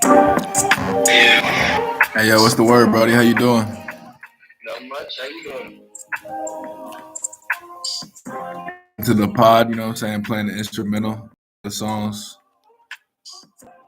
Hey yo, what's the word, Brody? How you doing? Not much. How you doing? To the pod, you know what I'm saying, playing the instrumental, the songs.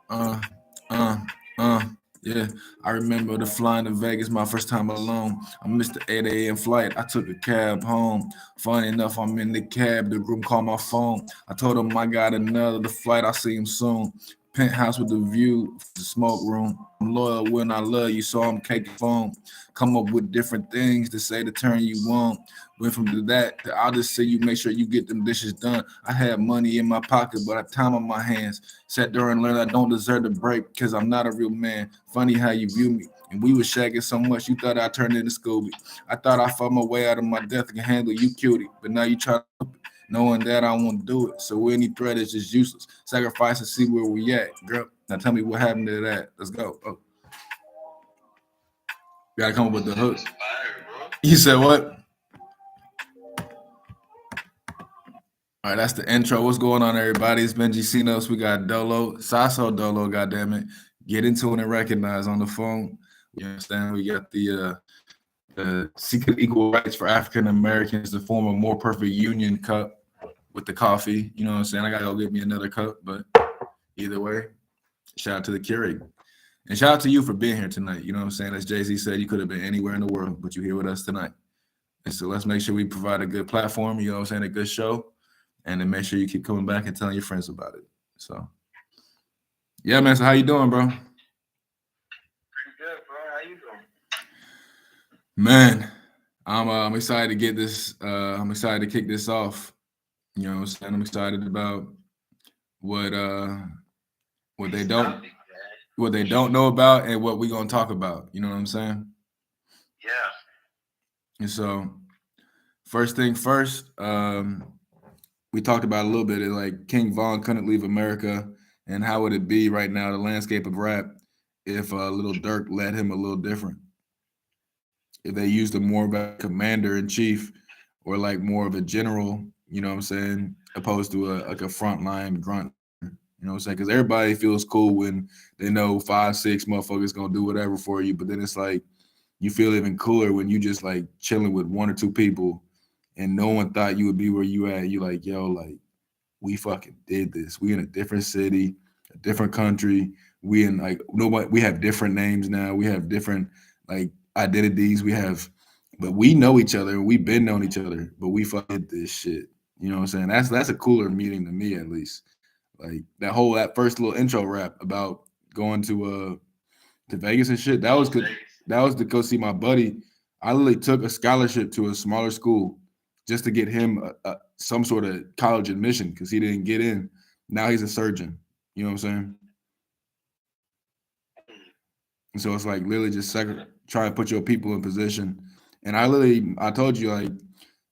Uh, uh, uh. Yeah, I remember the flying to Vegas my first time alone. I missed the 8 a.m. flight. I took a cab home. Funny enough, I'm in the cab. The groom called my phone. I told him I got another the flight. I'll see him soon. Penthouse with the view, the smoke room. I'm loyal when I love you, so I'm caking phone. Come up with different things to say to turn you on. Went from that to I'll just say you make sure you get them dishes done. I had money in my pocket, but I time on my hands. Sat there and learned I don't deserve the break because I'm not a real man. Funny how you view me. And we was shagging so much you thought I turned into Scooby. I thought I fought my way out of my death and can handle you cutie. But now you try to knowing that I won't do it. So any threat is just useless. Sacrifice and see where we at, girl. Now tell me what happened to that. Let's go. Oh, gotta come up with the hook. You said what? All right, that's the intro. What's going on, everybody? It's Benji Cinos. We got Dolo, Sasodolo, goddammit. Get into it and recognize on the phone. You understand? We got the Secret Equal Rights for African Americans to form a more perfect union cup with the coffee. You know what I'm saying? I gotta go get me another cup, but either way, shout out to the Keurig. And shout out to you for being here tonight. You know what I'm saying? As Jay-Z said, you could have been anywhere in the world, but you're here with us tonight. And so let's make sure we provide a good platform, you know what I'm saying, a good show. And then make sure you keep coming back and telling your friends about it. So yeah, man. So how you doing, bro? Pretty good, bro. How you doing? Man, I'm excited to get this. I'm excited to kick this off. You know what I'm saying? I'm excited about what what they don't what they don't know about and what we're gonna talk about. You know what I'm saying? Yeah. And so first thing first, we talked about a little bit of like King Von couldn't leave America, and how would it be right now, the landscape of rap, if Little Dirk led him a little different? If they used him more of a commander in chief or like more of a general, you know what I'm saying, opposed to a frontline grunt. You know what I'm saying? Because everybody feels cool when they know 5, 6 motherfuckers gonna do whatever for you, but then it's like you feel even cooler when you just like chilling with 1 or 2 people and no one thought you would be where you at. You like, yo, like we fucking did this. We in a different city, a different country. We in like nobody. We have different names now. We have different like identities. We have, but we know each other. We've been knowing each other. But we fucking did this shit. You know what I'm saying? That's a cooler meeting to me at least. Like that first little intro rap about going to Vegas and shit. That was good. That was to go see my buddy. I literally took a scholarship to a smaller school just to get him some sort of college admission because he didn't get in. Now he's a surgeon. You know what I'm saying? And so it's like literally just try and put your people in position. And I told you like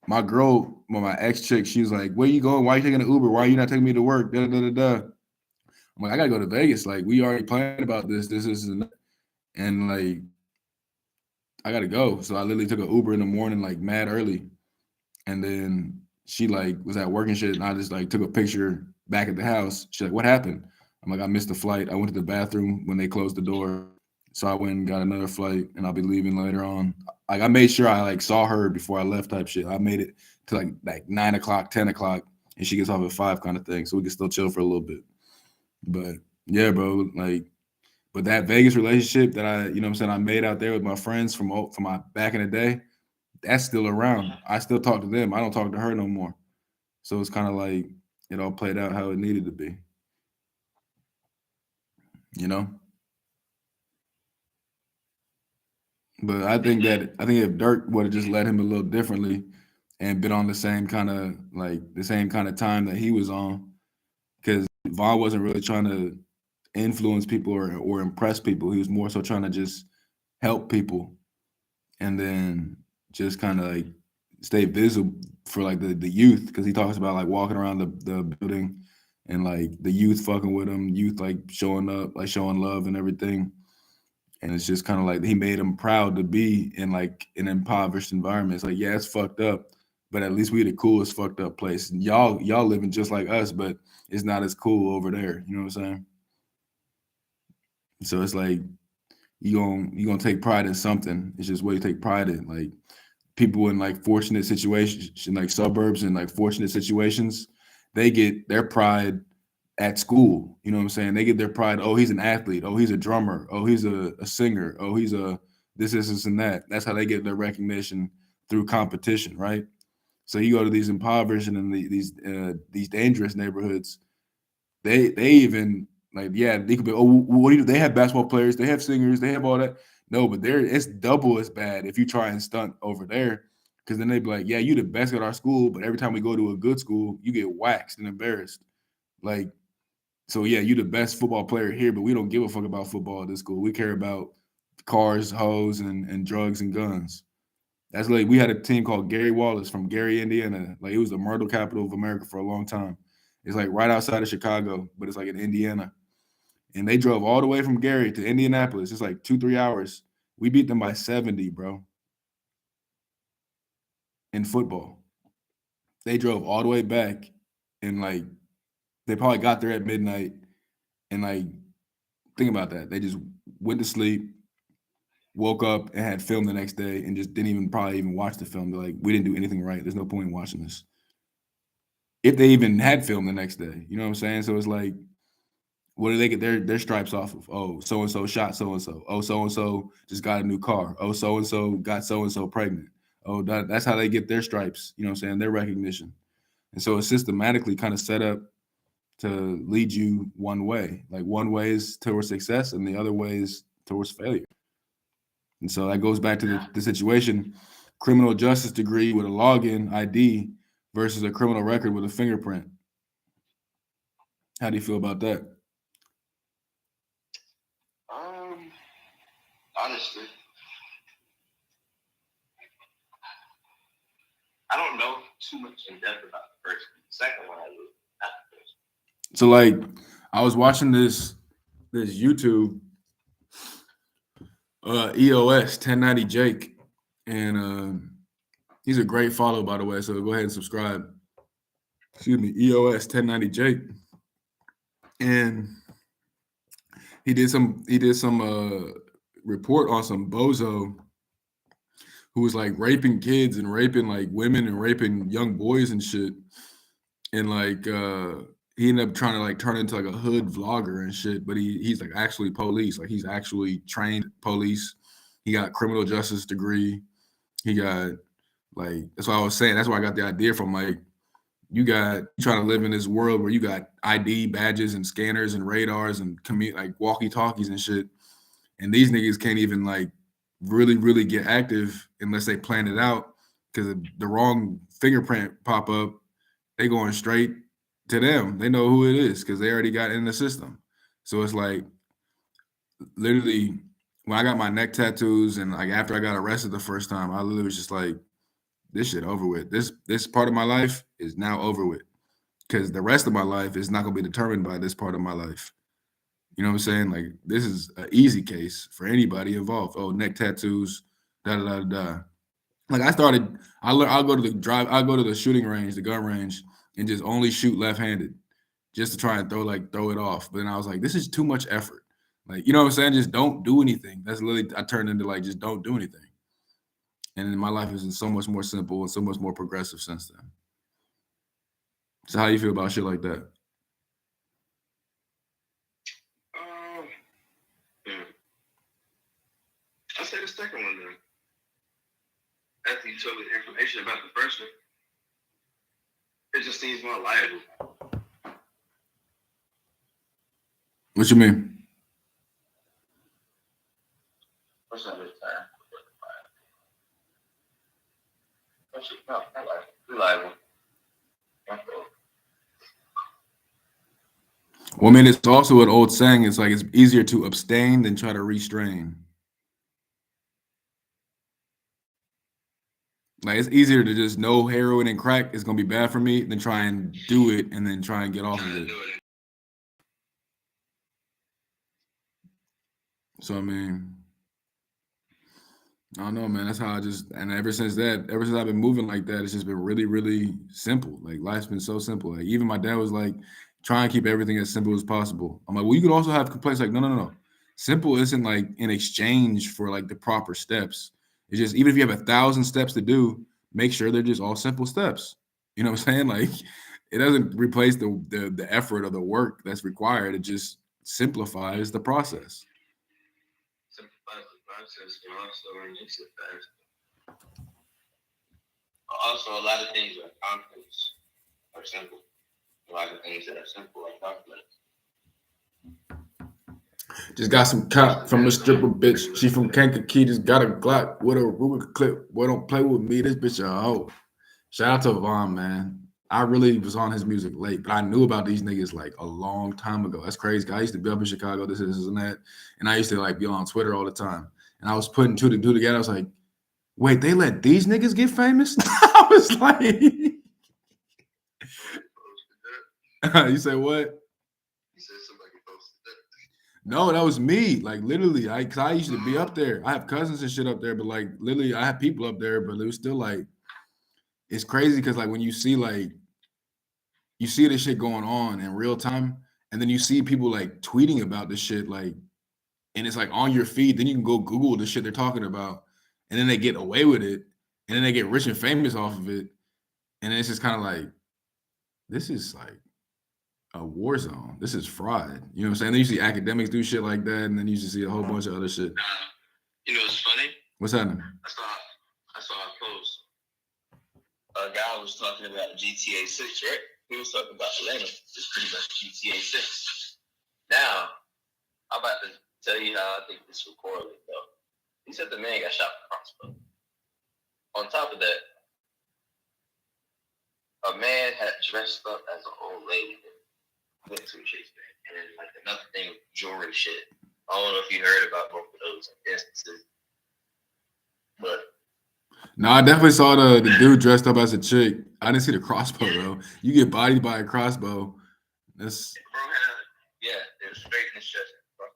my girl, my ex chick, she was like, "Where you going? Why are you taking an Uber? Why are you not taking me to work?" Da da da da. I'm like, I gotta go to Vegas. Like we already planned about this. This is and like I gotta go. So I literally took an Uber in the morning, like mad early. And then she like was at work and shit. And I just like took a picture back at the house. She's like, "What happened?" I'm like, "I missed the flight. I went to the bathroom when they closed the door. So I went and got another flight and I'll be leaving later on." Like I made sure I like saw her before I left type shit. I made it to like 9 o'clock, 10 o'clock, and she gets off at 5 kind of thing. So we can still chill for a little bit. But yeah, bro, like but that Vegas relationship that I, you know what I'm saying, I made out there with my friends from my back in the day, that's still around. I still talk to them. I don't talk to her no more. So it's kind of like it all played out how it needed to be, you know? But I think if Dirk would have just led him a little differently and been on the same kind of time that he was on, because Vaughn wasn't really trying to influence people or impress people. He was more so trying to just help people and then just kind of like stay visible for like the youth because he talks about like walking around the building and like the youth fucking with him, youth like showing up, like showing love and everything. And it's just kind of like he made him proud to be in like an impoverished environment. It's like, yeah, it's fucked up, but at least we the coolest fucked up place. And y'all living just like us, but it's not as cool over there. You know what I'm saying? So it's like you gonna take pride in something. It's just what you take pride in. Like people in like fortunate situations, in like suburbs and like fortunate situations, they get their pride at school. You know what I'm saying? They get their pride. Oh, he's an athlete. Oh, he's a drummer. Oh, he's a singer. Oh, he's a this, and that. That's how they get their recognition through competition, right? So you go to these impoverished and these dangerous neighborhoods. They even like they could be. Oh, what do you? They have basketball players. They have singers. They have all that. No, but there it's double as bad if you try and stunt over there. Because then they'd be like, yeah, you the best at our school, but every time we go to a good school, you get waxed and embarrassed. Like so, yeah, you the best football player here, but we don't give a fuck about football at this school. We care about cars, hoes, and drugs and guns. That's like we had a team called Gary Wallace from Gary, Indiana. Like it was the murder capital of America for a long time. It's like right outside of Chicago, but it's like in Indiana. And they drove all the way from Gary to Indianapolis. It's like 2-3 hours. We beat them by 70, bro, in football. They drove all the way back and like they probably got there at midnight and like think about that. They just went to sleep, woke up and had film the next day and just didn't even probably even watch the film. They're like, we didn't do anything right. There's no point in watching this. If they even had film the next day. You know what I'm saying? So it's like, what do they get their stripes off of? Oh, so and so shot so and so. Oh, so and so just got a new car. Oh, so and so got so and so pregnant. Oh, that's how they get their stripes. You know what I'm saying? Their recognition. And so it's systematically kind of set up to lead you one way. Like one way is towards success, and the other way is towards failure. And so that goes back to the situation: criminal justice degree with a login ID versus a criminal record with a fingerprint. How do you feel about that? Honestly, I don't know too much in depth about the first one. The second one I do. Not the first So like I was watching this YouTube EOS 1090 Jake, and he's a great follow by the way. So go ahead and subscribe. Excuse me, EOS 1090 Jake, and he did some report on some bozo who was like raping kids and raping like women and raping young boys and shit. And like he ended up trying to like turn into like a hood vlogger and shit, but he's like actually police. Like he's actually trained police. He got criminal justice degree. He got like that's what I was saying. That's where I got the idea from. Like you trying to live in this world where you got ID badges and scanners and radars and like walkie talkies and shit. And these niggas can't even like really get active unless they plan it out because the wrong fingerprint pop up, they going straight to them. They know who it is because they already got in the system. So it's like literally when I got my neck tattoos and like after I got arrested the first time, I literally was just like, this shit over with. This part of my life is now over with because the rest of my life is not gonna be determined by this part of my life. You know what I'm saying? Like this is an easy case for anybody involved. Oh, neck tattoos, da da da da. Like I started, I'll go to the I'll go to the shooting range, the gun range, and just only shoot left-handed, just to try and throw it off. But then I was like, this is too much effort. Like you know what I'm saying? Just don't do anything. That's literally I turned into like just don't do anything. And then my life is so much more simple and so much more progressive since then. So how do you feel about shit like that? one. I'll say the second one then. After you told me the information about the first one, it just seems more liable. What you mean? What's that this time? No, not liable. Reliable. Well, I mean, it's also an old saying. It's like it's easier to abstain than try to restrain. Like it's easier to just know heroin and crack is gonna be bad for me than try and do it and then try and get off of it. So I mean, I don't know, man. That's how I just and ever since I've been moving like that, it's just been really simple. Like life's been so simple. Like even my dad was like, try and keep everything as simple as possible. I'm like, well, you could also have complaints. Like, no. Simple isn't like in exchange for like the proper steps. It's just even if you have 1,000 steps to do, make sure they're just all simple steps. You know what I'm saying? Like it doesn't replace the effort or the work that's required. It just simplifies the process. Simplifies the process and also makes it fast. Also, a lot of things are complex are simple. A lot of things that are simple are complex. Just got some cop from a stripper bitch. She from Kankakee. Just got a Glock with a Ruger clip. Boy, don't play with me. This bitch a hoe. Shout out to Vaughn, man. I really was on his music late, but I knew about these niggas like a long time ago. That's crazy. I used to be up in Chicago, this and that, and I used to like be on Twitter all the time. And I was putting two to two together. I was like, wait, they let these niggas get famous? I was like, you said what? You said somebody posted that. No, that was me. Like literally, cause I used to be up there. I have cousins and shit up there, but like literally, I have people up there, but it was still like it's crazy because like when you see this shit going on in real time, and then you see people like tweeting about this shit, like, and it's like on your feed. Then you can go Google the shit they're talking about, and then they get away with it, and then they get rich and famous off of it, and it's just kind of like this is like a war zone. This is fraud. You know what I'm saying? Then you see academics do shit like that, and then you just see a whole bunch of other shit. You know what's funny? What's happening? I saw a post. A guy was talking about GTA 6, right? He was talking about Atlanta. It's pretty much GTA 6. Now, I'm about to tell you how I think this will correlate, though. He said the man got shot with a crossbow. On top of that, a man had dressed up as an old lady that went to a chase band. And then, like, another thing with jewelry shit. I don't know if you heard about both of those instances, but No, I definitely saw the dude dressed up as a chick. I didn't see the crossbow though. You get bodied by a crossbow. That's bro had, yeah, it was straight in his chest. What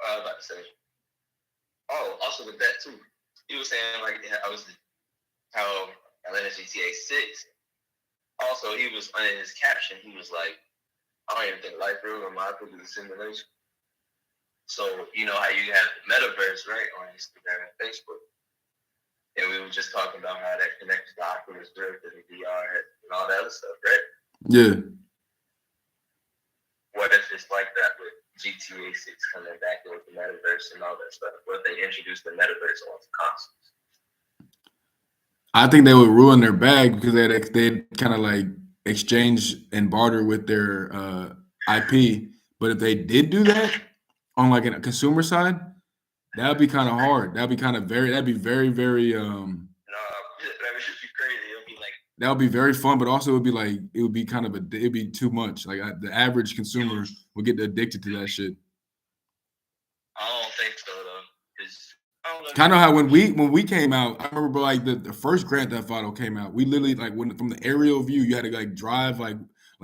I was about to say. Oh, also with that too, he was saying like how Atlanta GTA 6. Also, he was in his caption. He was like, I don't even think life real or my is a simulation. So you know how you have the metaverse, right, on Instagram and Facebook, and we were just talking about how that connects to Oculus Rift and the VR and all that other stuff, right? yeah. What if it's like that with GTA 6 coming back with the metaverse and all that stuff? What if they introduce the metaverse onto consoles? I think they would ruin their bag because they'd kind of like exchange and barter with their IP. But if they did do that on like a consumer side, that would be kind of hard. That'd be very, very No, that would just be crazy. It would be like that would be very fun, but also it would be kind of it'd be too much. Like the average consumer would get addicted to that shit. I don't think so though, because I don't know. Kind of how when we came out, I remember like the first Grand Theft Auto came out. We literally like when from the aerial view, you had to like drive like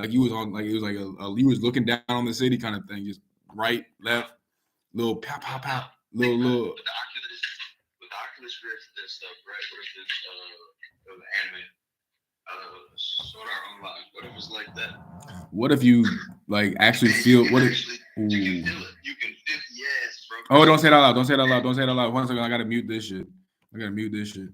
you was on like it was like you was looking down on the city kind of thing, just right, left, little pow pow pow, little With the Oculus Rift and stuff, right? Versus the anime, Sword Art Online. What if it's like that? What if you like actually feel what? You can feel it. You can feel yes, bro. Oh, don't say it out loud. Don't say it out loud. Don't say it out loud. 1 second, I gotta mute this shit. I gotta mute this shit.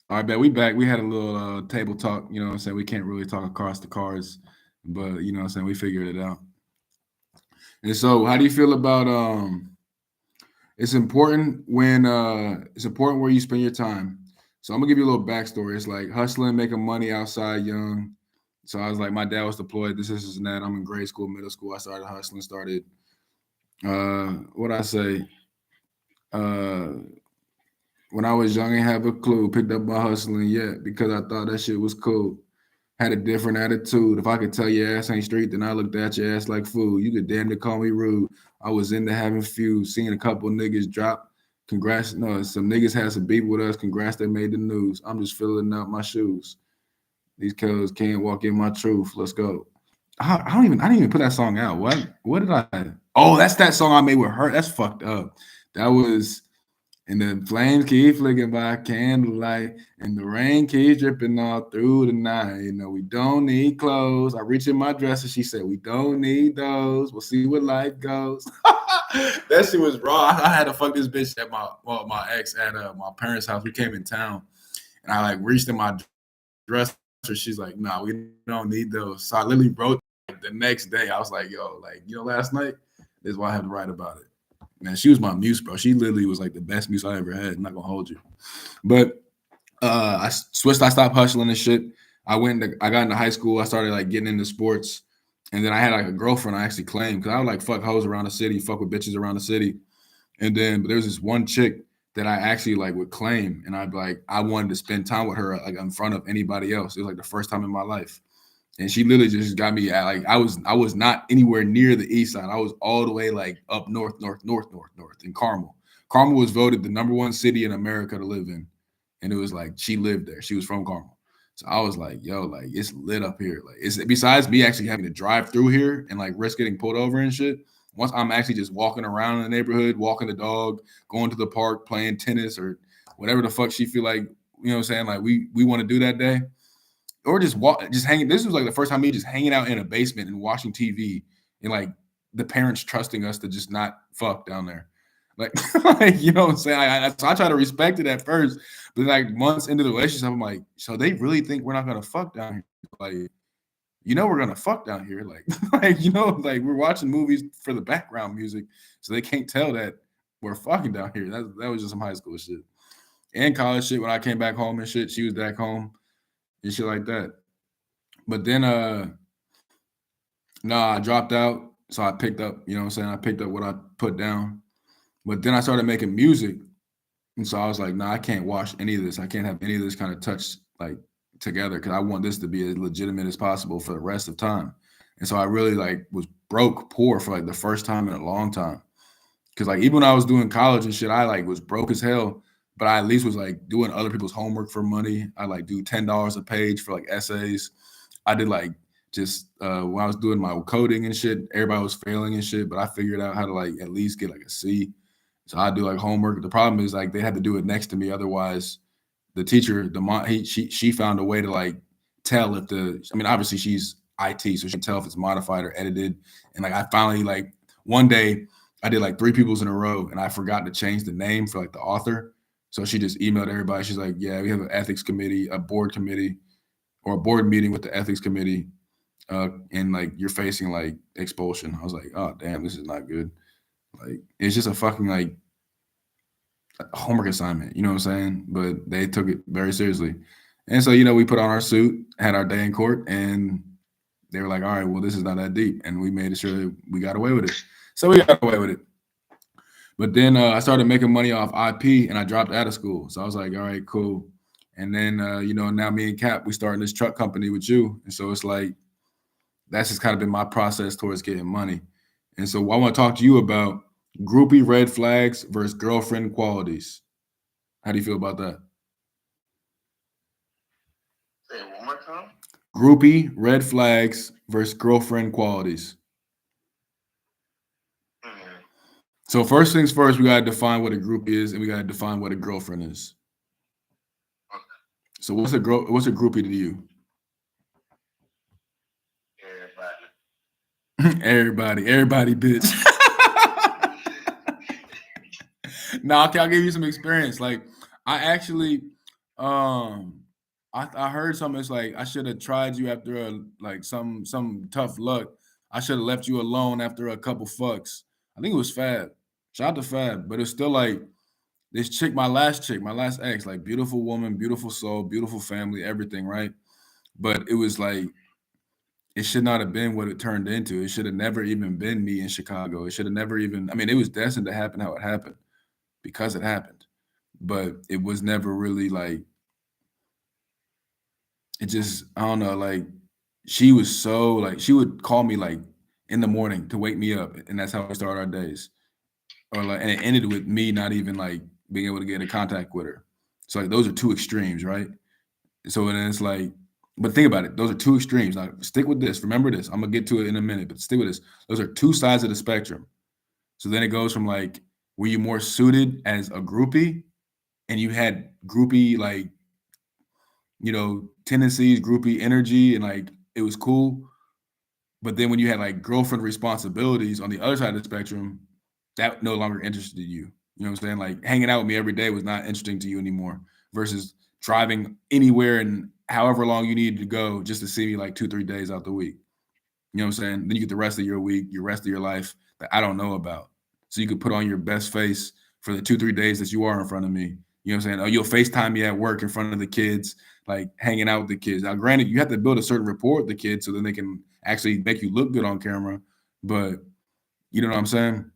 All right, bet we back. We had a little table talk. You know what I'm saying? We can't really talk across the cars, but you know what I'm saying? We figured it out. And so, how do you feel about it's important where you spend your time. So I'm gonna give you a little backstory. It's like hustling, making money outside young. So I was like, my dad was deployed. This and that. I'm in grade school, middle school. I started hustling. Started what I say. Uh, when I was young, I didn't have a clue. Picked up my hustling yet because I thought that shit was cool. Had a different attitude. If I could tell your ass ain't street, then I looked at your ass like food. You could damn near call me rude. I was into having feuds, seeing a couple niggas drop. Congrats, no, some niggas had some beef with us. Congrats, they made the news. I'm just filling up my shoes. These cuz can't walk in my truth. Let's go. I didn't even put that song out. What did I? Oh, that's that song I made with her. That's fucked up. That was and the flames keep flicking by candlelight, and the rain keeps dripping all through the night. You know, we don't need clothes. I reach in my dresser. She said, we don't need those. We'll see where life goes. That shit was raw. I had to fuck this bitch at my ex at my parents' house. We came in town, and I like reached in my dresser. She's like, nah, we don't need those. So I literally wrote like, the next day. I was like, yo, like, last night, this is why I had to write about it. Man, she was my muse, bro. She literally was like the best muse I ever had. I'm not gonna hold you. But I switched. I stopped hustling and shit. I got into high school. I started like getting into sports, and then I had like a girlfriend I actually claimed because I would like fuck hoes around the city, fuck with bitches around the city. And then but there was this one chick that I actually like would claim, and I'd like I wanted to spend time with her like in front of anybody else. It was like the first time in my life. And she literally just got me at like I was not anywhere near the east side. I was all the way like up north in Carmel. Carmel was voted the number one city in America to live in, and it was like she lived there. She was from Carmel, so I was like, yo, like it's lit up here. Like it's besides me actually having to drive through here and like risk getting pulled over and shit. Once I'm actually just walking around in the neighborhood, walking the dog, going to the park, playing tennis or whatever the fuck she feel like, you know what I'm saying? Like we want to do that day or just hanging. This was like the first time me just hanging out in a basement and watching TV and like the parents trusting us to just not fuck down there. Like, like you know what I'm saying? So I try to respect it at first, but like months into the relationship, I'm like, so they really think we're not gonna fuck down here? Like, we're gonna fuck down here. Like, like like we're watching movies for the background music, so they can't tell that we're fucking down here. That was just some high school shit and college shit. When I came back home and shit, she was back home and shit like that. But then no, I dropped out. So I picked up, you know what I'm saying? I picked up what I put down. But then I started making music. And so I was like, nah, I can't wash any of this. I can't have any of this kind of touch like together because I want this to be as legitimate as possible for the rest of time. And so I really like was broke poor for like the first time in a long time. Cause like even when I was doing college and shit, I like was broke as hell, but I at least was like doing other people's homework for money. I like do $10 a page for like essays. I did like just when I was doing my coding and shit, everybody was failing and shit, but I figured out how to like at least get like a C. So I do like homework. The problem is like they had to do it next to me, otherwise the teacher, the mom, she found a way to like tell if I mean, obviously she's IT, so she can tell if it's modified or edited. And like I finally like one day I did like three people's in a row, and I forgot to change the name for like the author. So she just emailed everybody. She's like, "Yeah, we have an ethics committee, a board committee, or a board meeting with the ethics committee, and like you're facing like expulsion." I was like, "Oh damn, this is not good." Like it's just a fucking like homework assignment, you know what I'm saying? But they took it very seriously. And so, we put on our suit, had our day in court, and they were like, all right, well, this is not that deep. And we made sure that we got away with it. So we got away with it. But then I started making money off IP and I dropped out of school. So I was like, all right, cool. And then, now me and Cap, we started this truck company with you. And so it's like, that's just kind of been my process towards getting money. And so I want to talk to you about groupie red flags versus girlfriend qualities. How do you feel about that? Say it one more time. Groupie red flags versus girlfriend qualities. Mm. So first things first, we gotta define what a groupie is, and we gotta define what a girlfriend is. Okay. So what's a groupie to you? Everybody. Everybody, bitch. Now, okay, I'll give you some experience. Like, I actually, Um, I heard something. It's like I should have tried you after like some tough luck. I should have left you alone after a couple fucks. I think it was Fab. Shout out to Fab, but it's still like this chick, my last ex, like beautiful woman, beautiful soul, beautiful family, everything, right? But it was like it should not have been what it turned into. It should have never even been me in Chicago. It should have never even. I mean, it was destined to happen how it happened because it happened, but it was never really like it just I don't know, like she was so like she would call me like in the morning to wake me up, and that's how we start our days. Or like and it ended with me not even like being able to get in contact with her. So like those are two extremes, right? So then it's like, but think about it, those are two extremes. Now stick with this. Remember this. I'm gonna get to it in a minute, but stick with this. Those are two sides of the spectrum. So then it goes from like, were you more suited as a groupie and you had groupie like tendencies, groupie energy, and like it was cool. But then when you had like girlfriend responsibilities on the other side of the spectrum, that no longer interested you. You know what I'm saying? Like hanging out with me every day was not interesting to you anymore versus driving anywhere and however long you needed to go just to see me like 2, 3 days out the week. You know what I'm saying? Then you get the rest of your week, your rest of your life that I don't know about. So you could put on your best face for the 2, 3 days that you are in front of me. You know what I'm saying? Oh, you'll FaceTime me at work in front of the kids, like hanging out with the kids. Now, granted, you have to build a certain rapport with the kids so then they can actually make you look good on camera. But you know what I'm saying?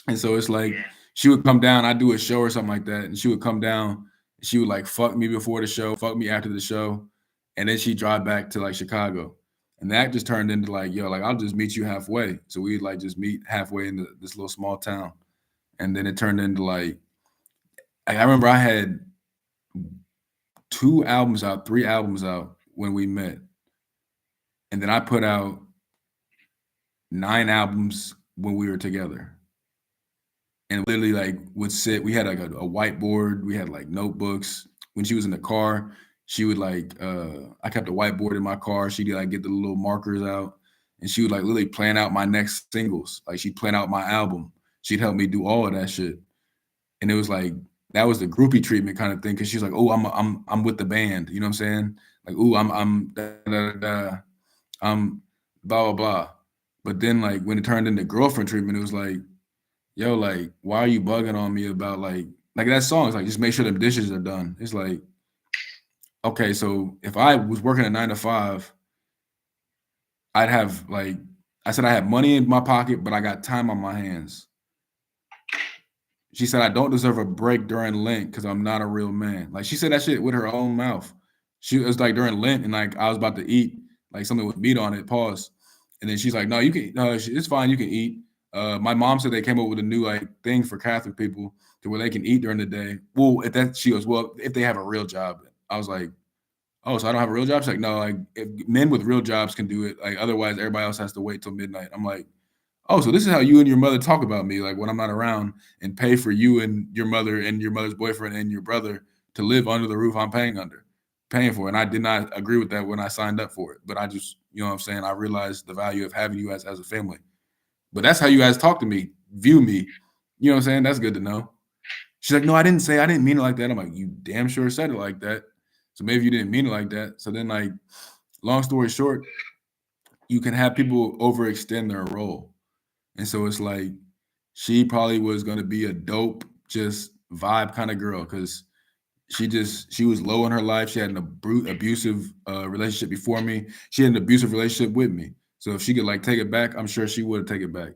And so it's like Yeah. she would come down, I'd do a show or something like that, and she would come down, she would like fuck me before the show, fuck me after the show, and then she'd drive back to like Chicago. And that just turned into like, yo, like I'll just meet you halfway. So we'd like just meet halfway in this little small town. And then it turned into like I remember I had 2 albums out, 3 albums out when we met. And then I put out 9 albums when we were together. And literally like would sit. We had like a whiteboard. We had like notebooks. When she was in the car, she would like I kept a whiteboard in my car. She'd like get the little markers out, and she would like literally plan out my next singles. Like she'd plan out my album. She'd help me do all of that shit. And it was like that was the groupie treatment kind of thing because she's like, oh, I'm with the band. You know what I'm saying? Like, ooh, I'm da, da, da, da, I'm blah blah blah. But then like when it turned into girlfriend treatment, it was like yo, like, why are you bugging on me about like that song? It's like just make sure them dishes are done. It's like, okay, so if I was working a 9 to 5, I'd have like I said I have money in my pocket, but I got time on my hands. She said I don't deserve a break during Lent because I'm not a real man. Like she said that shit with her own mouth. She was like during Lent and like I was about to eat like something with meat on it. Pause. And then she's like, "No, you can. It's fine. You can eat." My mom said they came up with a new like thing for Catholic people to where they can eat during the day. Well, if that she goes, well, if they have a real job. I was like, "Oh, so I don't have a real job?" She's like, "No, like if men with real jobs can do it. Like otherwise, everybody else has to wait till midnight." I'm like, oh, so this is how you and your mother talk about me, like when I'm not around, and pay for you and your mother and your mother's boyfriend and your brother to live under the roof I'm paying for. And I did not agree with that when I signed up for it. But I just, you know what I'm saying? I realized the value of having you as a family. But that's how you guys talk to me, view me. You know what I'm saying? That's good to know. She's like, no, I didn't mean it like that. I'm like, you damn sure said it like that. So maybe you didn't mean it like that. So then, like, long story short, you can have people overextend their role. And so it's like she probably was gonna be a dope, just vibe kind of girl because she was low in her life. She had an abusive relationship before me. She had an abusive relationship with me. So if she could like take it back, I'm sure she would take it back.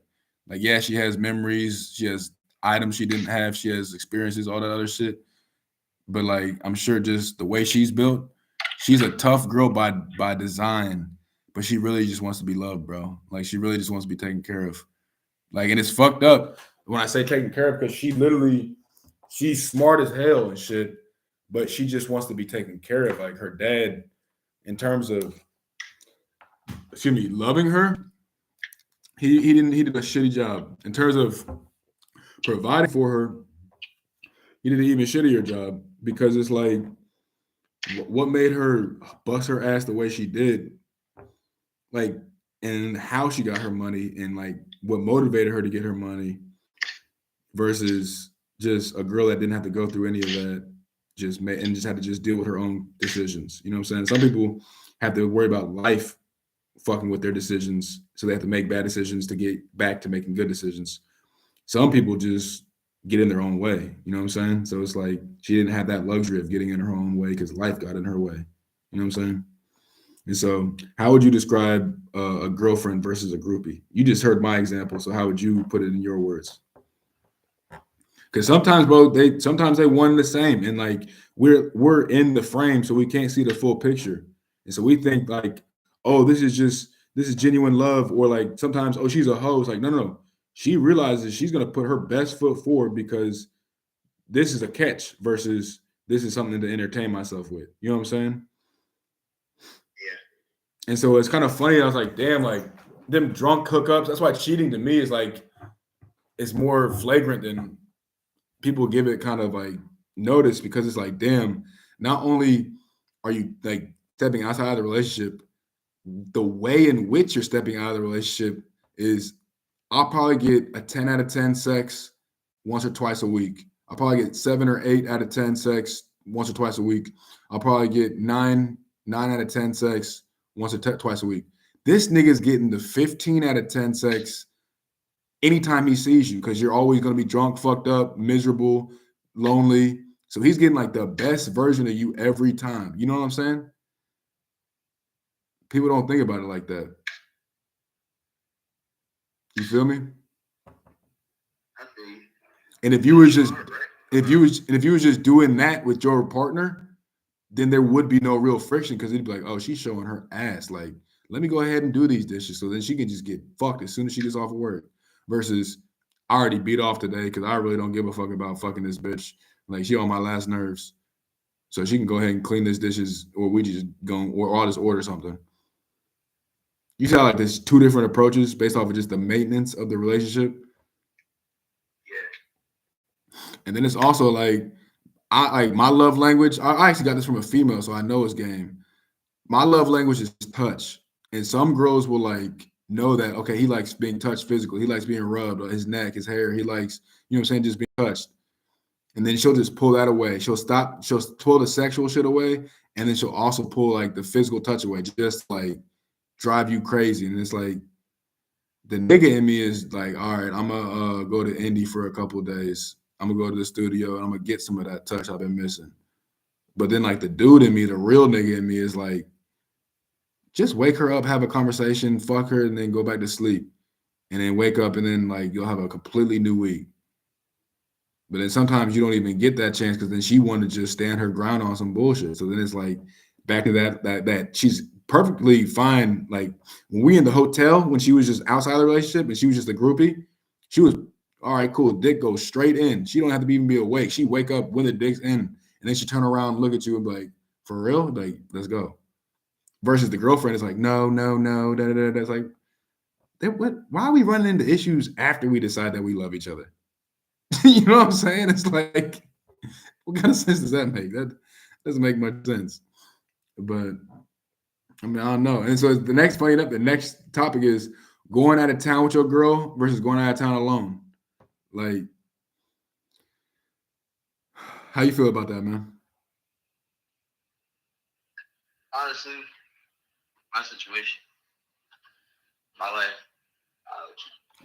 Like yeah, she has memories. She has items she didn't have. She has experiences, all that other shit. But like I'm sure just the way she's built, she's a tough girl by design. But she really just wants to be loved, bro. Like she really just wants to be taken care of. Like, and it's fucked up when I say taken care of because she's smart as hell and shit, but she just wants to be taken care of. Like her dad, in terms of, excuse me, loving her, he did a shitty job. In terms of providing for her, he did an even shittier job because it's like what made her bust her ass the way she did, like, and how she got her money and like what motivated her to get her money versus just a girl that didn't have to go through any of that. just had to just deal with her own decisions. You know what I'm saying? Some people have to worry about life fucking with their decisions, so they have to make bad decisions to get back to making good decisions. Some people just get in their own way. You know what I'm saying? So it's like she didn't have that luxury of getting in her own way because life got in her way. You know what I'm saying? And so, how would you describe a girlfriend versus a groupie? You just heard my example, so how would you put it in your words? Because sometimes, bro, they one and the same, and like we're in the frame, so we can't see the full picture, and so we think like, oh, this is genuine love, or like sometimes, oh, she's a hoe. It's like, no, no, no. She realizes she's gonna put her best foot forward because this is a catch versus this is something to entertain myself with. You know what I'm saying? Yeah. And so it's kind of funny. I was like, damn, like them drunk hookups. That's why cheating to me is like it's more flagrant than people give it kind of like notice because it's like, damn, not only are you like stepping outside of the relationship, the way in which you're stepping out of the relationship is I'll probably get a 10 out of 10 sex once or twice a week. I'll probably get 7 or 8 out of 10 sex once or twice a week. I'll probably get nine out of 10 sex once or twice a week. This nigga's getting the 15 out of 10 sex anytime he sees you because you're always going to be drunk, fucked up, miserable, lonely. So he's getting like the best version of you every time. You know what I'm saying? People don't think about it like that. You feel me? I feel you. And if you was You just are right. if you was just doing that with your partner, then there would be no real friction because it'd be like, oh, she's showing her ass. Like, let me go ahead and do these dishes so then she can just get fucked as soon as she gets off of work. Versus, I already beat off today because I really don't give a fuck about fucking this bitch. Like, she on my last nerves. So she can go ahead and clean this dishes or we just go or I'll just order something. You sound like there's two different approaches based off of just the maintenance of the relationship. Yeah. And then it's also like I like my love language. I actually got this from a female, so I know it's game. My love language is touch. And some girls will like know that, okay, he likes being touched physically. He likes being rubbed on his neck, his hair. He likes, you know what I'm saying, just being touched. And then she'll just pull that away. She'll pull the sexual shit away. And then she'll also pull like the physical touch away, just like drive you crazy. And it's like the nigga in me is like, all right, I'm gonna go to Indy for a couple of days. I'm gonna go to the studio and I'm gonna get some of that touch I've been missing. But then like the dude in me, the real nigga in me is like, just wake her up, have a conversation, fuck her, and then go back to sleep. And then wake up and then like you'll have a completely new week. But then sometimes you don't even get that chance because then she wanted to just stand her ground on some bullshit. So then it's like back to that she's perfectly fine. Like when we in the hotel when she was just outside the relationship and she was just a groupie, she was all right, cool. Dick goes straight in. She don't have to even be awake. She wake up when the dick's in, and then she turn around, look at you, and be like, for real, like let's go. Versus the girlfriend is like, no, no, no, da da da. That's like, what? Why are we running into issues after we decide that we love each other? You know what I'm saying? It's like, what kind of sense does that make? That doesn't make much sense. But I mean, I don't know. And so the next funny enough, the next topic is going out of town with your girl versus going out of town alone. Like, how you feel about that, man? Honestly, my situation, my life,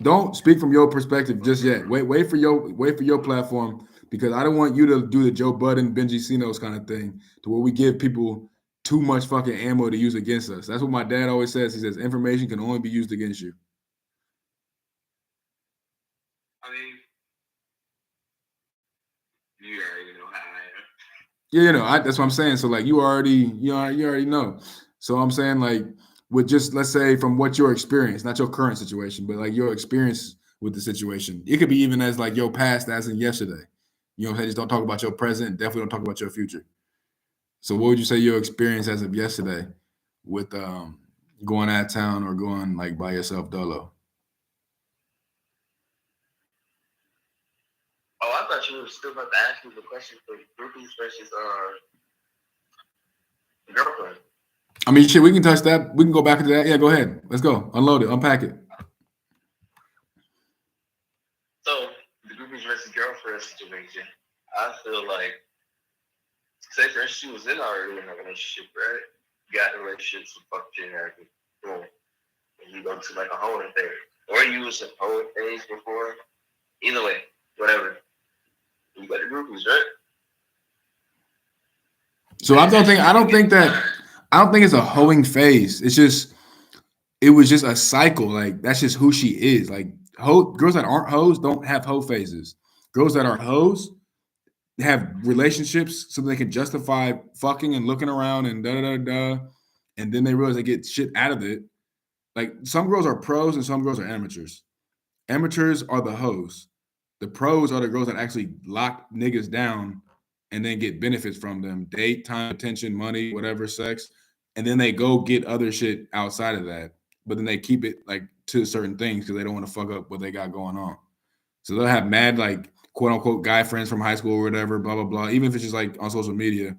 Don't speak from your perspective just yet. Wait for your platform because I don't want you to do the Joe Budden, Benji Sinos kind of thing to where we give people too much fucking ammo to use against us. That's what my dad always says. He says information can only be used against you. I mean, you already know how I am. Yeah, that's what I'm saying. So like you already know. So I'm saying like with just let's say from what your experience, not your current situation, but like your experience with the situation. It could be even as like your past as in yesterday. You know what I'm saying? Just don't talk about your present, definitely don't talk about your future. So what would you say your experience as of yesterday with going out of town or going like by yourself dolo? Oh, I thought you were still about to ask me the question for groupies versus girlfriend. I mean shit, we can touch that. We can go back into that. Yeah, go ahead. Let's go. Unload it, unpack it. So the groupies versus girlfriend situation, I feel like say for instance, you was in already in a relationship, right? You got in a relationship, some fuck shit happened. Boom. And you go to like a hoeing phase. Or you was a hoeing phase before. Either way, whatever. You got the groupies, right? So I don't think it's a hoeing phase. It's just it was just a cycle. Like that's just who she is. Like girls that aren't hoes don't have hoe phases. Girls that are hoes have relationships so they can justify fucking and looking around and da da da da, and then they realize they get shit out of it. Like some girls are pros and some girls are amateurs. Amateurs are the hoes. The pros are the girls that actually lock niggas down and then get benefits from them: date, time, attention, money, whatever, sex, and then they go get other shit outside of that. But then they keep it like to certain things because they don't want to fuck up what they got going on. So they'll have mad like quote unquote guy friends from high school or whatever, blah blah blah. Even if it's just like on social media,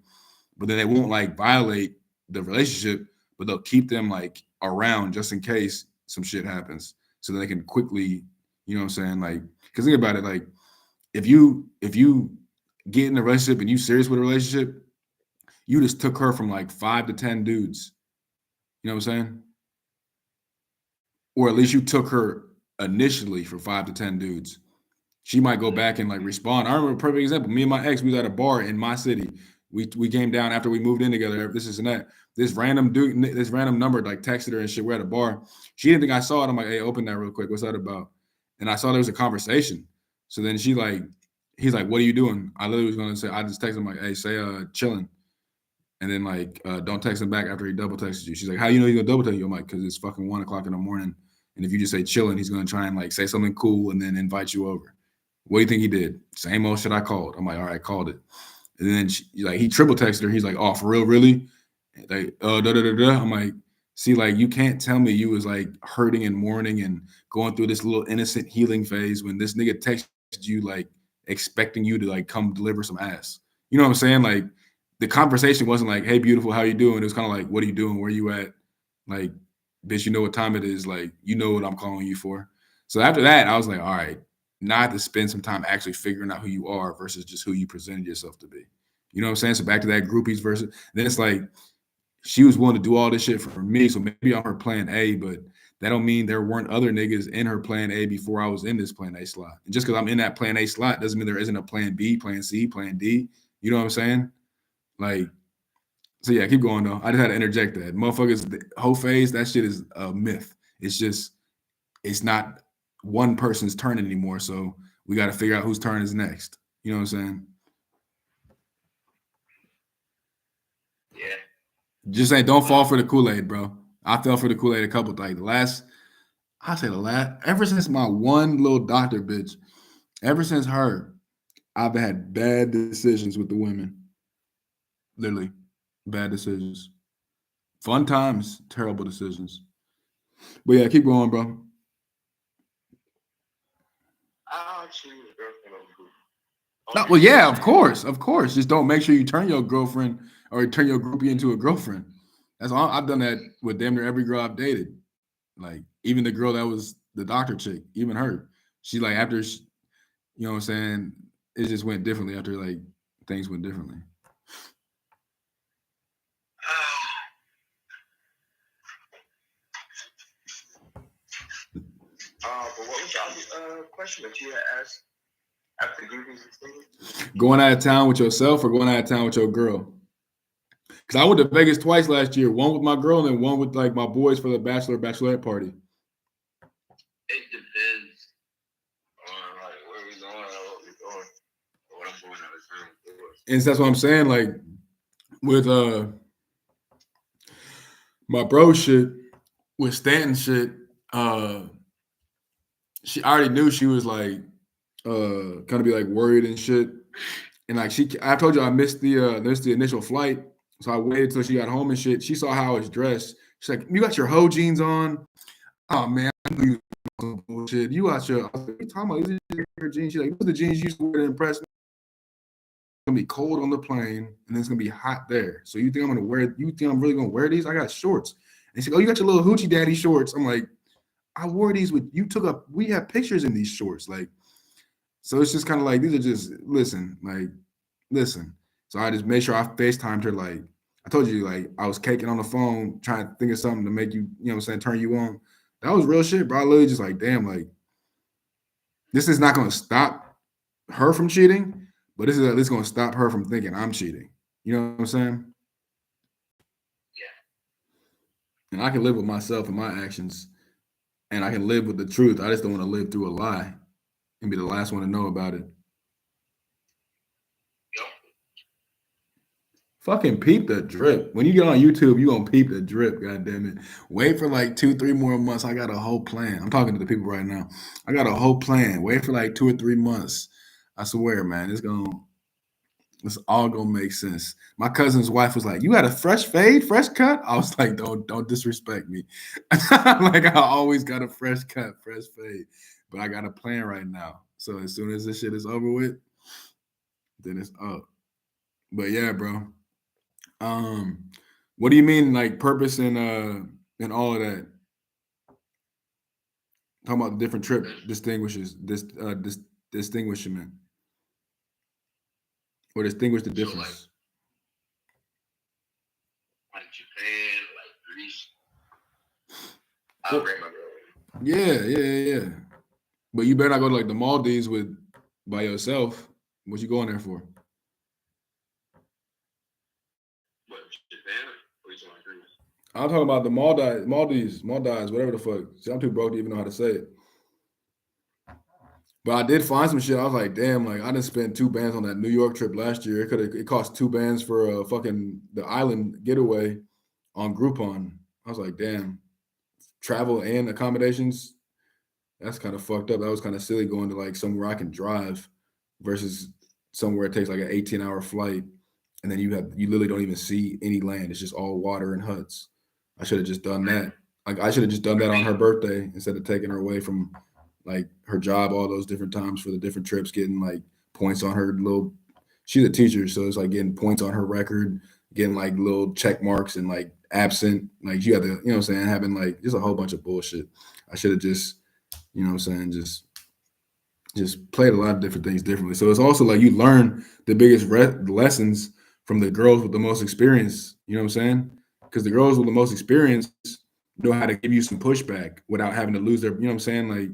but then they won't like violate the relationship, but they'll keep them like around just in case some shit happens, so they can quickly, you know what I'm saying? Like, because think about it, like if you get in a relationship and you serious with a relationship, you just took her from like 5 to 10 dudes. You know what I'm saying? Or at least you took her initially for 5 to 10 dudes. She might go back and like respond. I remember a perfect example. Me and my ex, we was at a bar in my city. We came down after we moved in together. This is and that. This random dude, this random number like texted her and shit. We're at a bar. She didn't think I saw it. I'm like, hey, open that real quick. What's that about? And I saw there was a conversation. So then he's like, what are you doing? I literally was gonna say, I just texted him like, hey, say chilling. And then like, don't text him back after he double texted you. She's like, how you know he's gonna double text you? I'm like, because it's fucking 1 o'clock in the morning. And if you just say chilling, he's gonna try and like say something cool and then invite you over. What do you think he did? Same old shit I called. I'm like, all right, called it. And then like he triple texted her. He's like, oh, for real, really? Like, da da da da. I'm like, see, like you can't tell me you was like hurting and mourning and going through this little innocent healing phase when this nigga texted you like expecting you to like come deliver some ass. You know what I'm saying? Like the conversation wasn't like, hey, beautiful, how you doing? It was kind of like, what are you doing? Where you at? Like, bitch, you know what time it is. Like, you know what I'm calling you for. So after that, I was like, all right, now I have to spend some time actually figuring out who you are versus just who you presented yourself to be. You know what I'm saying? So back to that groupies versus then it's like she was willing to do all this shit for me. So maybe I'm her plan A, but that don't mean there weren't other niggas in her plan A before I was in this plan A slot. And just because I'm in that plan A slot doesn't mean there isn't a plan B, plan C, plan D. You know what I'm saying? Like, so yeah, keep going though. I just had to interject that. Motherfuckers, the whole phase, that shit is a myth. It's just, it's not one person's turn anymore. So we got to figure out whose turn is next. You know what I'm saying? Yeah. Just say don't fall for the Kool-Aid, bro. I fell for the Kool-Aid a couple like the last ever since my one little doctor bitch, ever since her, I've had bad decisions with the women. Literally, bad decisions. Fun times, terrible decisions. But yeah, keep going, bro. I'll choose girlfriend over group. No, Only well, reason yeah, I'm of saying course, of course. Just don't make sure you turn your girlfriend or turn your groupie into a girlfriend. That's all. I've done that with damn near every girl I've dated. Like even the girl that was the doctor chick, even her. She like after she, you know what I'm saying? It just went differently after like things went differently. but what was your question that you had asked after groupies and things? Going out of town with yourself or going out of town with your girl? Because I went to Vegas twice last year. One with my girl and then one with like my boys for the bachelorette party. It depends on like where we going or what we going or what I'm going out of town for. And that's what I'm saying. Like with my bro shit, with Stanton shit, uh she I already knew she was like kind of be like worried and shit. And like I told you I missed the initial flight. So I waited till she got home and shit. She saw how I was dressed. She's like, you got your hoe jeans on? Oh man, I knew you was on bullshit. You got your I was like, what are you talking about? These are your jeans. She's like, these are the jeans you used to wear to impress me. It's gonna be cold on the plane and then it's gonna be hot there. So you think I'm really gonna wear these? I got shorts. And she's like, oh, you got your little hoochie daddy shorts. I'm like, I wore these with you took up we have pictures in these shorts. Like, so it's just kind of like these are just listen. So I just made sure I FaceTimed her. Like I told you, like I was caking on the phone, trying to think of something to make you, you know what I'm saying, turn you on. That was real shit, bro. I literally just like, damn, like this is not gonna stop her from cheating, but this is at least gonna stop her from thinking I'm cheating. You know what I'm saying? Yeah. And I can live with myself and my actions, and I can live with the truth. I just don't want to live through a lie and be the last one to know about it. Yep. Fucking peep the drip. When you get on YouTube, you gonna peep the drip. God damn it. Wait for like 2, 3 more months. I got a whole plan. I'm talking to the people right now. I got a whole plan. Wait for like 2 or 3 months. I swear, man, it's all gonna make sense. My cousin's wife was like, "You got a fresh fade, fresh cut." I was like, "Don't disrespect me." Like I always got a fresh cut, fresh fade, but I got a plan right now. So as soon as this shit is over with, then it's up. But yeah, bro. Um, what do you mean, like purpose and all of that? Talking about the different trip distinguishes this distinguishment or distinguish the So difference. like Japan, like Greece. I Well, bring my girl. yeah. But you better not go to like the Maldives with by yourself. What you going there for? What, Japan? Or you talking Greece? I'm talking about the Maldives, whatever the fuck. See, I'm too broke to even know how to say it. But I did find some shit. I was like, damn, like I didn't spend 2 bands on that New York trip last year. It cost 2 bands for a fucking the island getaway on Groupon. I was like, damn, travel and accommodations. That's kind of fucked up. That was kind of silly going to like somewhere I can drive versus somewhere it takes like an 18-hour flight, and then you literally don't even see any land. It's just all water and huts. I should have just done that. Like I should have just done that on her birthday instead of taking her away from like her job all those different times for the different trips, getting like points on her little. She's a teacher, so it's like getting points on her record, getting like little check marks and like absent. Like you have to, you know what I'm saying, having like just a whole bunch of bullshit. I should have just, you know what I'm saying, just played a lot of different things differently. So it's also like you learn the biggest lessons from the girls with the most experience. You know what I'm saying? Because the girls with the most experience know how to give you some pushback without having to lose their. You know what I'm saying? Like,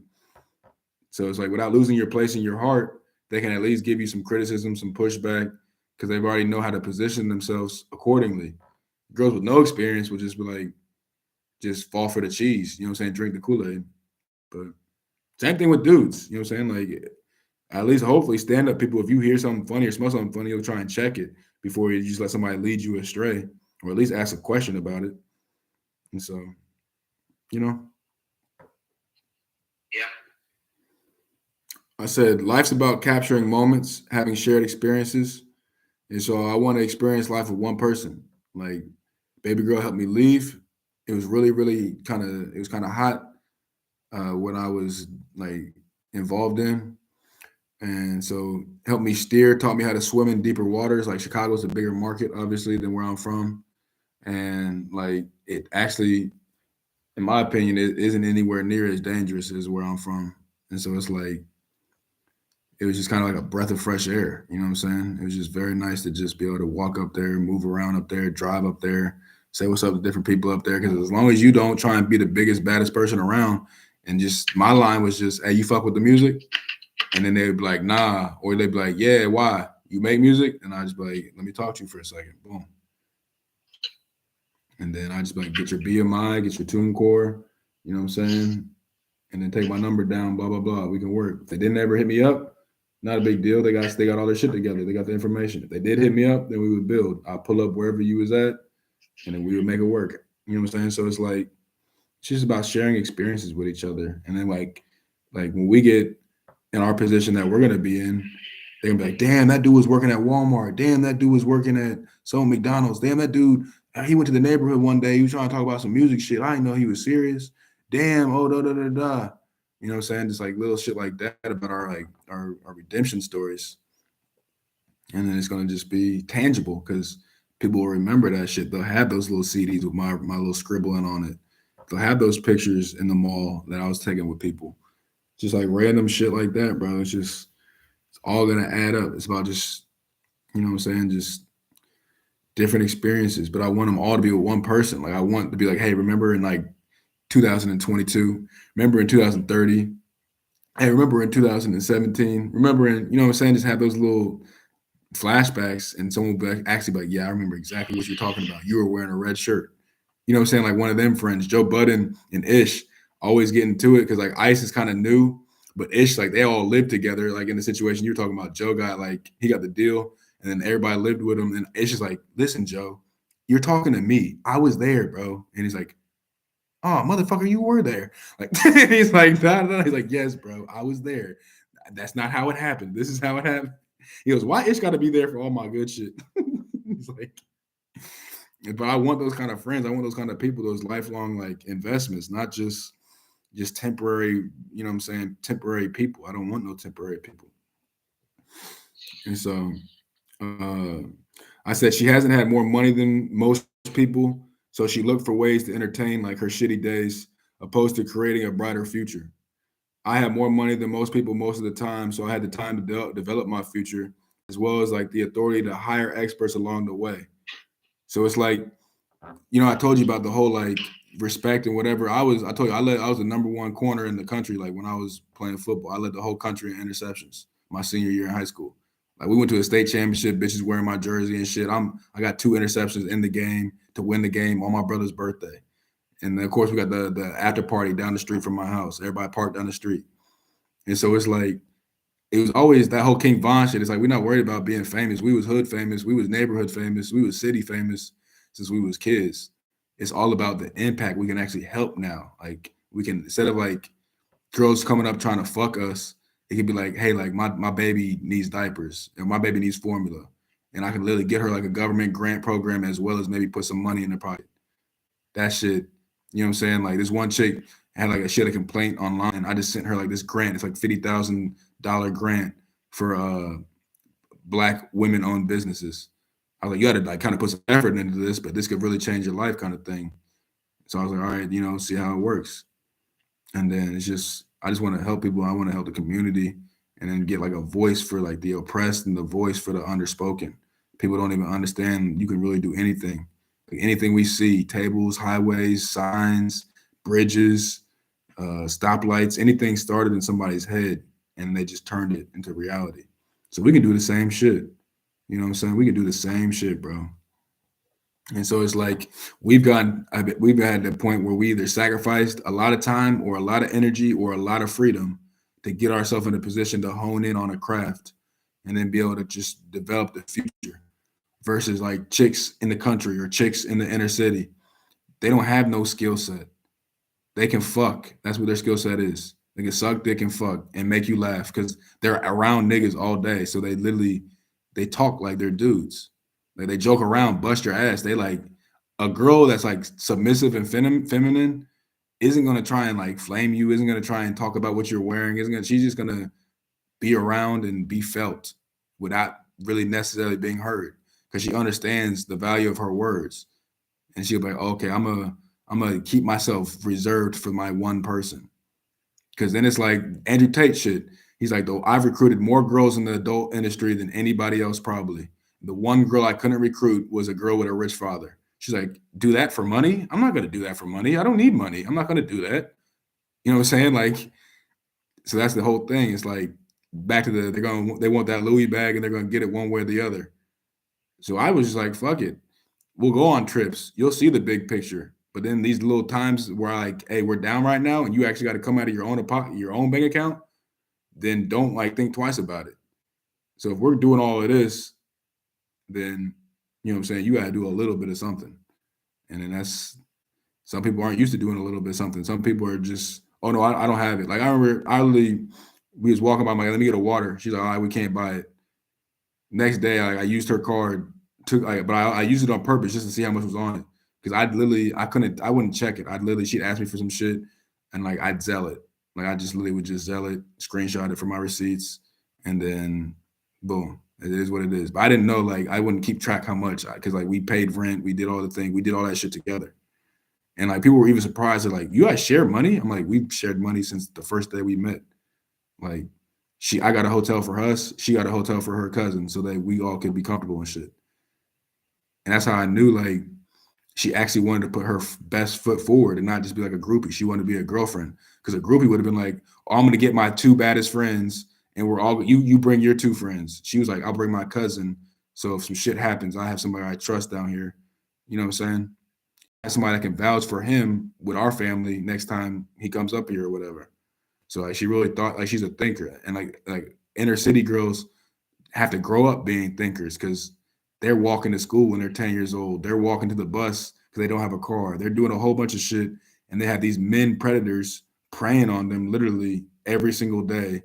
so it's like without losing your place in your heart, they can at least give you some criticism, some pushback, because they've already know how to position themselves accordingly. Girls with no experience will just be like, just fall for the cheese. You know what I'm saying? Drink the Kool Aid. But same thing with dudes. You know what I'm saying? Like at least hopefully stand up people. If you hear something funny or smell something funny, you'll try and check it before you just let somebody lead you astray, or at least ask a question about it. And so, you know, Yeah. I said life's about capturing moments, having shared experiences, and so I want to experience life with one person. Like, baby girl helped me leave. It was really kind of it was kind of hot when I was like involved in. And so helped me steer, taught me how to swim in deeper waters. Like Chicago's a bigger market, obviously, than where I'm from. And like it actually, in my opinion, it isn't anywhere near as dangerous as where I'm from. And so it's like it was just kind of like a breath of fresh air. You know what I'm saying? It was just very nice to just be able to walk up there, move around up there, drive up there, say what's up to different people up there. Because as long as you don't try and be the biggest, baddest person around, and just my line was just, "Hey, you fuck with the music?" And then they'd be like, "Nah," or they'd be like, "Yeah, why? You make music?" And I just be like, "Let me talk to you for a second." Boom. And then I just be like, "Get your BMI, get your tune core," you know what I'm saying? And then take my number down, blah blah blah. We can work. If they didn't ever hit me up, not a big deal. They got all their shit together. They got the information. If they did hit me up, then we would build. I'll pull up wherever you was at, and then we would make it work. You know what I'm saying? So it's like it's just about sharing experiences with each other. And then like when we get in our position that we're gonna be in, they're gonna be like, damn, that dude was working at Walmart. Damn, that dude was working at some McDonald's. Damn, that dude, he went to the neighborhood one day. He was trying to talk about some music shit. I didn't know he was serious. Damn, oh da da da da. You know what I'm saying? Just like little shit like that about our like our redemption stories. And then it's gonna just be tangible because people will remember that shit. They'll have those little CDs with my little scribbling on it. They'll have those pictures in the mall that I was taking with people. Just like random shit like that, bro. It's all gonna add up. It's about just, you know what I'm saying, just different experiences, but I want them all to be with one person. Like I want to be like, hey, remember in like 2022, remember in 2030, hey, remember in 2017, remember in, you know what I'm saying? Just have those little flashbacks, and someone will be actually be like, yeah, I remember exactly what you're talking about. You were wearing a red shirt. You know what I'm saying? Like one of them friends, Joe Budden and Ish, always getting to it because like Ice is kind of new, but Ish, like they all lived together. Like in the situation you're talking about, Joe got like he got the deal, and then everybody lived with him. And Ish is like, listen, Joe, you're talking to me. I was there, bro. And he's like, oh, motherfucker, you were there. Like he's like, nah, nah. He's like, yes, bro, I was there. That's not how it happened. This is how it happened. He goes, why Ish got to be there for all my good shit? He's like, but I want those kind of friends. I want those kind of people, those lifelong like investments, not just temporary, you know what I'm saying, temporary people. I don't want no temporary people. And so uh I said she hasn't had more money than most people, so she looked for ways to entertain like her shitty days opposed to creating a brighter future. I have more money than most people most of the time, so I had the time to develop my future as well as like the authority to hire experts along the way. So it's like, you know, I told you about the whole like respect and whatever. I told you I was the number one corner in the country. Like when I was playing football, I led the whole country in interceptions my senior year in high school. Like we went to a state championship, bitches wearing my jersey and shit. I got two interceptions in the game to win the game on my brother's birthday. And then of course we got the after party down the street from my house. Everybody parked down the street. And so it's like it was always that whole King Von shit. It's like we're not worried about being famous. We was hood famous. We was neighborhood famous. We was city famous since we was kids. It's all about the impact we can actually help now. Like we can instead of like girls coming up trying to fuck us, it could be like, hey, like my baby needs diapers and my baby needs formula. And I can literally get her like a government grant program as well as maybe put some money in her pocket. That shit, you know what I'm saying? Like this one chick had like she had a complaint online. I just sent her like this grant. It's like $50,000 grant for black women owned businesses. I was like, you got to like kind of put some effort into this, but this could really change your life, kind of thing. So I was like, all right, you know, see how it works. And then it's just I just want to help people. I want to help the community, and then get like a voice for like the oppressed and the voice for the underspoken. People don't even understand you can really do anything. Like anything we see, tables, highways, signs, bridges, stoplights, anything started in somebody's head and they just turned it into reality. So we can do the same shit. You know what I'm saying? We can do the same shit, bro. And so it's like we've had the point where we either sacrificed a lot of time or a lot of energy or a lot of freedom to get ourselves in a position to hone in on a craft and then be able to just develop the future versus like chicks in the country or chicks in the inner city. They don't have no skill set. They can fuck. That's what their skill set is. They can suck, they can fuck and make you laugh because they're around niggas all day. So they literally they talk like they're dudes. Like they joke around, bust your ass. They like a girl that's like submissive and feminine isn't gonna try and like flame you, isn't gonna try and talk about what you're wearing, isn't gonna she's just gonna be around and be felt without really necessarily being heard because she understands the value of her words. And she'll be like, okay, I'm gonna keep myself reserved for my one person. Because then it's like Andrew Tate shit. He's like, though I've recruited more girls in the adult industry than anybody else probably. The one girl I couldn't recruit was a girl with a rich father. She's like, do that for money? I'm not gonna do that for money. I don't need money. I'm not gonna do that. You know what I'm saying? Like, so that's the whole thing. It's like back to they want that Louis bag and they're gonna get it one way or the other. So I was just like, fuck it. We'll go on trips. You'll see the big picture. But then these little times where like, hey, we're down right now, and you actually got to come out of your own bank account, then don't like think twice about it. So if we're doing all of this, then you know what I'm saying, you got to do a little bit of something. And then that's some people aren't used to doing a little bit of something. Some people are just, oh no, I don't have it. Like I remember, I literally we was walking by my, let me get a water. She's like, all right, we can't buy it. Next day, I used her card, but I used it on purpose just to see how much was on it. Because I wouldn't check it. She'd ask me for some shit, and like I'd sell it. Like I just literally would just sell it, screenshot it for my receipts, and then boom, it is what it is. But I didn't know like I wouldn't keep track how much because like we paid rent, we did all the thing, we did all that shit together, and like people were even surprised. They're like, "You guys share money?" I'm like, "We've shared money since the first day we met." Like I got a hotel for us, she got a hotel for her cousin, so that we all could be comfortable and shit. And that's how I knew like she actually wanted to put her best foot forward and not just be like a groupie. She wanted to be a girlfriend because a groupie would have been like, "Oh, I'm going to get my two baddest friends, and we're all you bring your two friends." She was like, "I'll bring my cousin, so if some shit happens, I have somebody I trust down here." You know what I'm saying? Have somebody that can vouch for him with our family next time he comes up here or whatever. So like she really thought like she's a thinker, and like inner city girls have to grow up being thinkers because they're walking to school when they're 10 years old. They're walking to the bus because they don't have a car. They're doing a whole bunch of shit, and they have these men predators preying on them literally every single day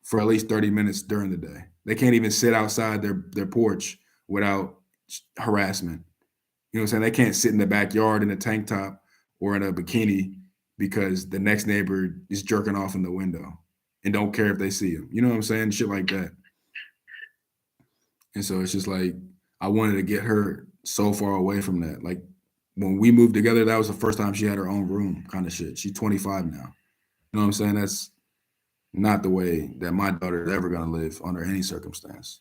for at least 30 minutes during the day. They can't even sit outside their porch without harassment. You know what I'm saying? They can't sit in the backyard in a tank top or in a bikini because the next neighbor is jerking off in the window and don't care if they see him. You know what I'm saying? Shit like that. And so it's just like I wanted to get her so far away from that. Like when we moved together, that was the first time she had her own room, kind of shit. She's 25 now. You know what I'm saying? That's not the way that my daughter is ever gonna live under any circumstance.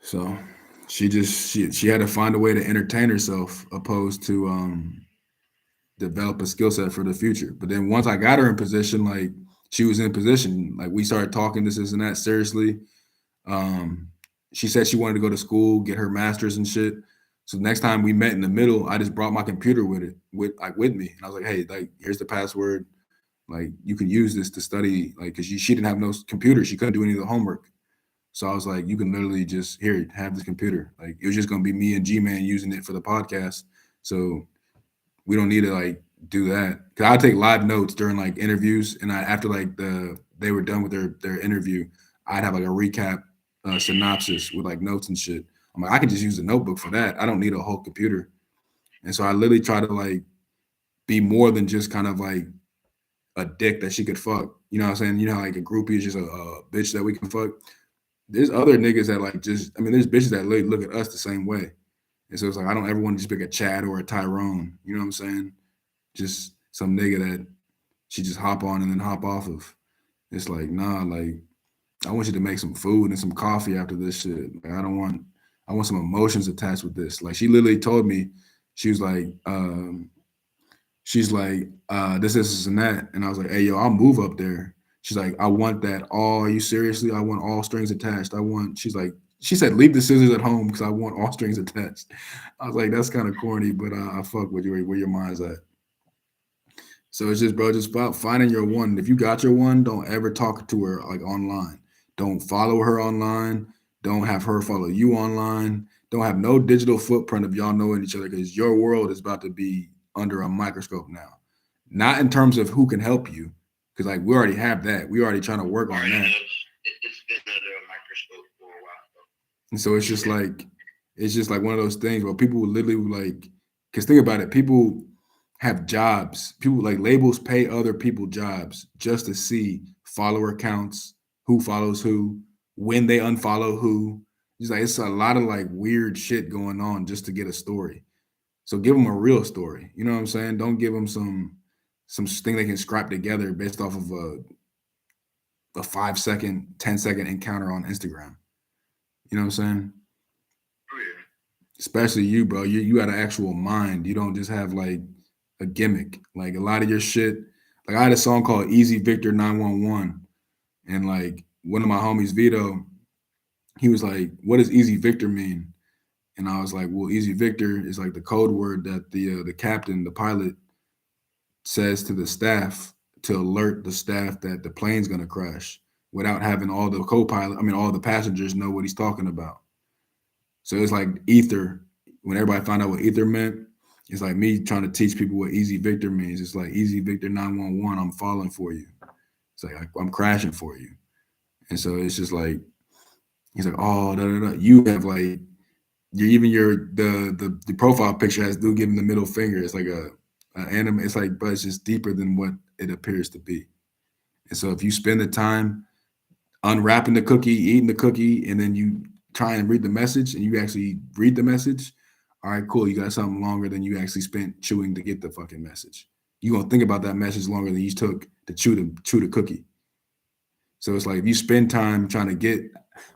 So she had to find a way to entertain herself opposed to develop a skill set for the future. But then once I got her in position, like she was in position, like we started talking this and that seriously. Um, she said she wanted to go to school, get her master's and shit. So next time we met in the middle, I just brought my computer with me, and I was like, "Hey, like here's the password. Like you can use this to study. Like because she didn't have no computer, she couldn't do any of the homework. So I was like, you can literally just here have this computer. Like it was just gonna be me and G Man using it for the podcast. So we don't need to like do that. Cause I take live notes during like interviews, and I after like they were done with their interview, I'd have like a recap synopsis with like notes and shit. I'm like, I can just use a notebook for that. I don't need a whole computer. And so I literally try to like be more than just kind of like a dick that she could fuck. You know what I'm saying? You know, like a groupie is just a bitch that we can fuck. There's other niggas that like just, I mean, there's bitches that look at us the same way. And so it's like, I don't ever want to just pick a Chad or a Tyrone. You know what I'm saying? Just some nigga that she just hop on and then hop off of. It's like, nah, like I want you to make some food and some coffee after this shit. Like I want some emotions attached with this. Like she literally told me, she was like, she's like, this, and that. And I was like, hey, yo, I'll move up there. She's like, I want that all. Are you seriously? I want all strings attached. She's like, she said, leave the scissors at home because I want all strings attached. I was like, that's kind of corny, but I fuck with you where your mind's at. So it's just, bro, just about finding your one. If you got your one, don't ever talk to her like online. Don't follow her online. Don't have her follow you online. Don't have no digital footprint of y'all knowing each other because your world is about to be under a microscope now. Not in terms of who can help you, because like we already have that. We already trying to work on that. It's been under a microscope for a while. And so it's just like one of those things where people will literally like, because think about it, people have jobs. People like labels pay other people jobs just to see follower counts, who follows who, when they unfollow who. It's like it's a lot of like weird shit going on just to get a story. So give them a real story. You know what I'm saying? Don't give them some thing they can scrap together based off of a 5 second, 10-second encounter on Instagram. You know what I'm saying? Oh, yeah. Especially you, bro. You got an actual mind. You don't just have like a gimmick. Like a lot of your shit. Like I had a song called Easy Victor 911, and like one of my homies, Vito, he was like, "What does Easy Victor mean?" And I was like, "Well, Easy Victor is like the code word that the captain, the pilot, says to the staff to alert the staff that the plane's gonna crash without having all the co-pilot, I mean all the passengers know what he's talking about." So it's like ether. When everybody found out what ether meant, it's like me trying to teach people what Easy Victor means. It's like Easy Victor 911, I'm falling for you. It's like I'm crashing for you. And so it's just like he's like, oh, da, da, da. You have like the profile picture has dude giving the middle finger. It's like a anime. It's like, but it's just deeper than what it appears to be. And so if you spend the time unwrapping the cookie, eating the cookie, and then you try and read the message and you actually read the message, all right, cool. You got something longer than you actually spent chewing to get the fucking message. You gonna think about that message longer than you took to chew the cookie. So it's like if you spend time trying to get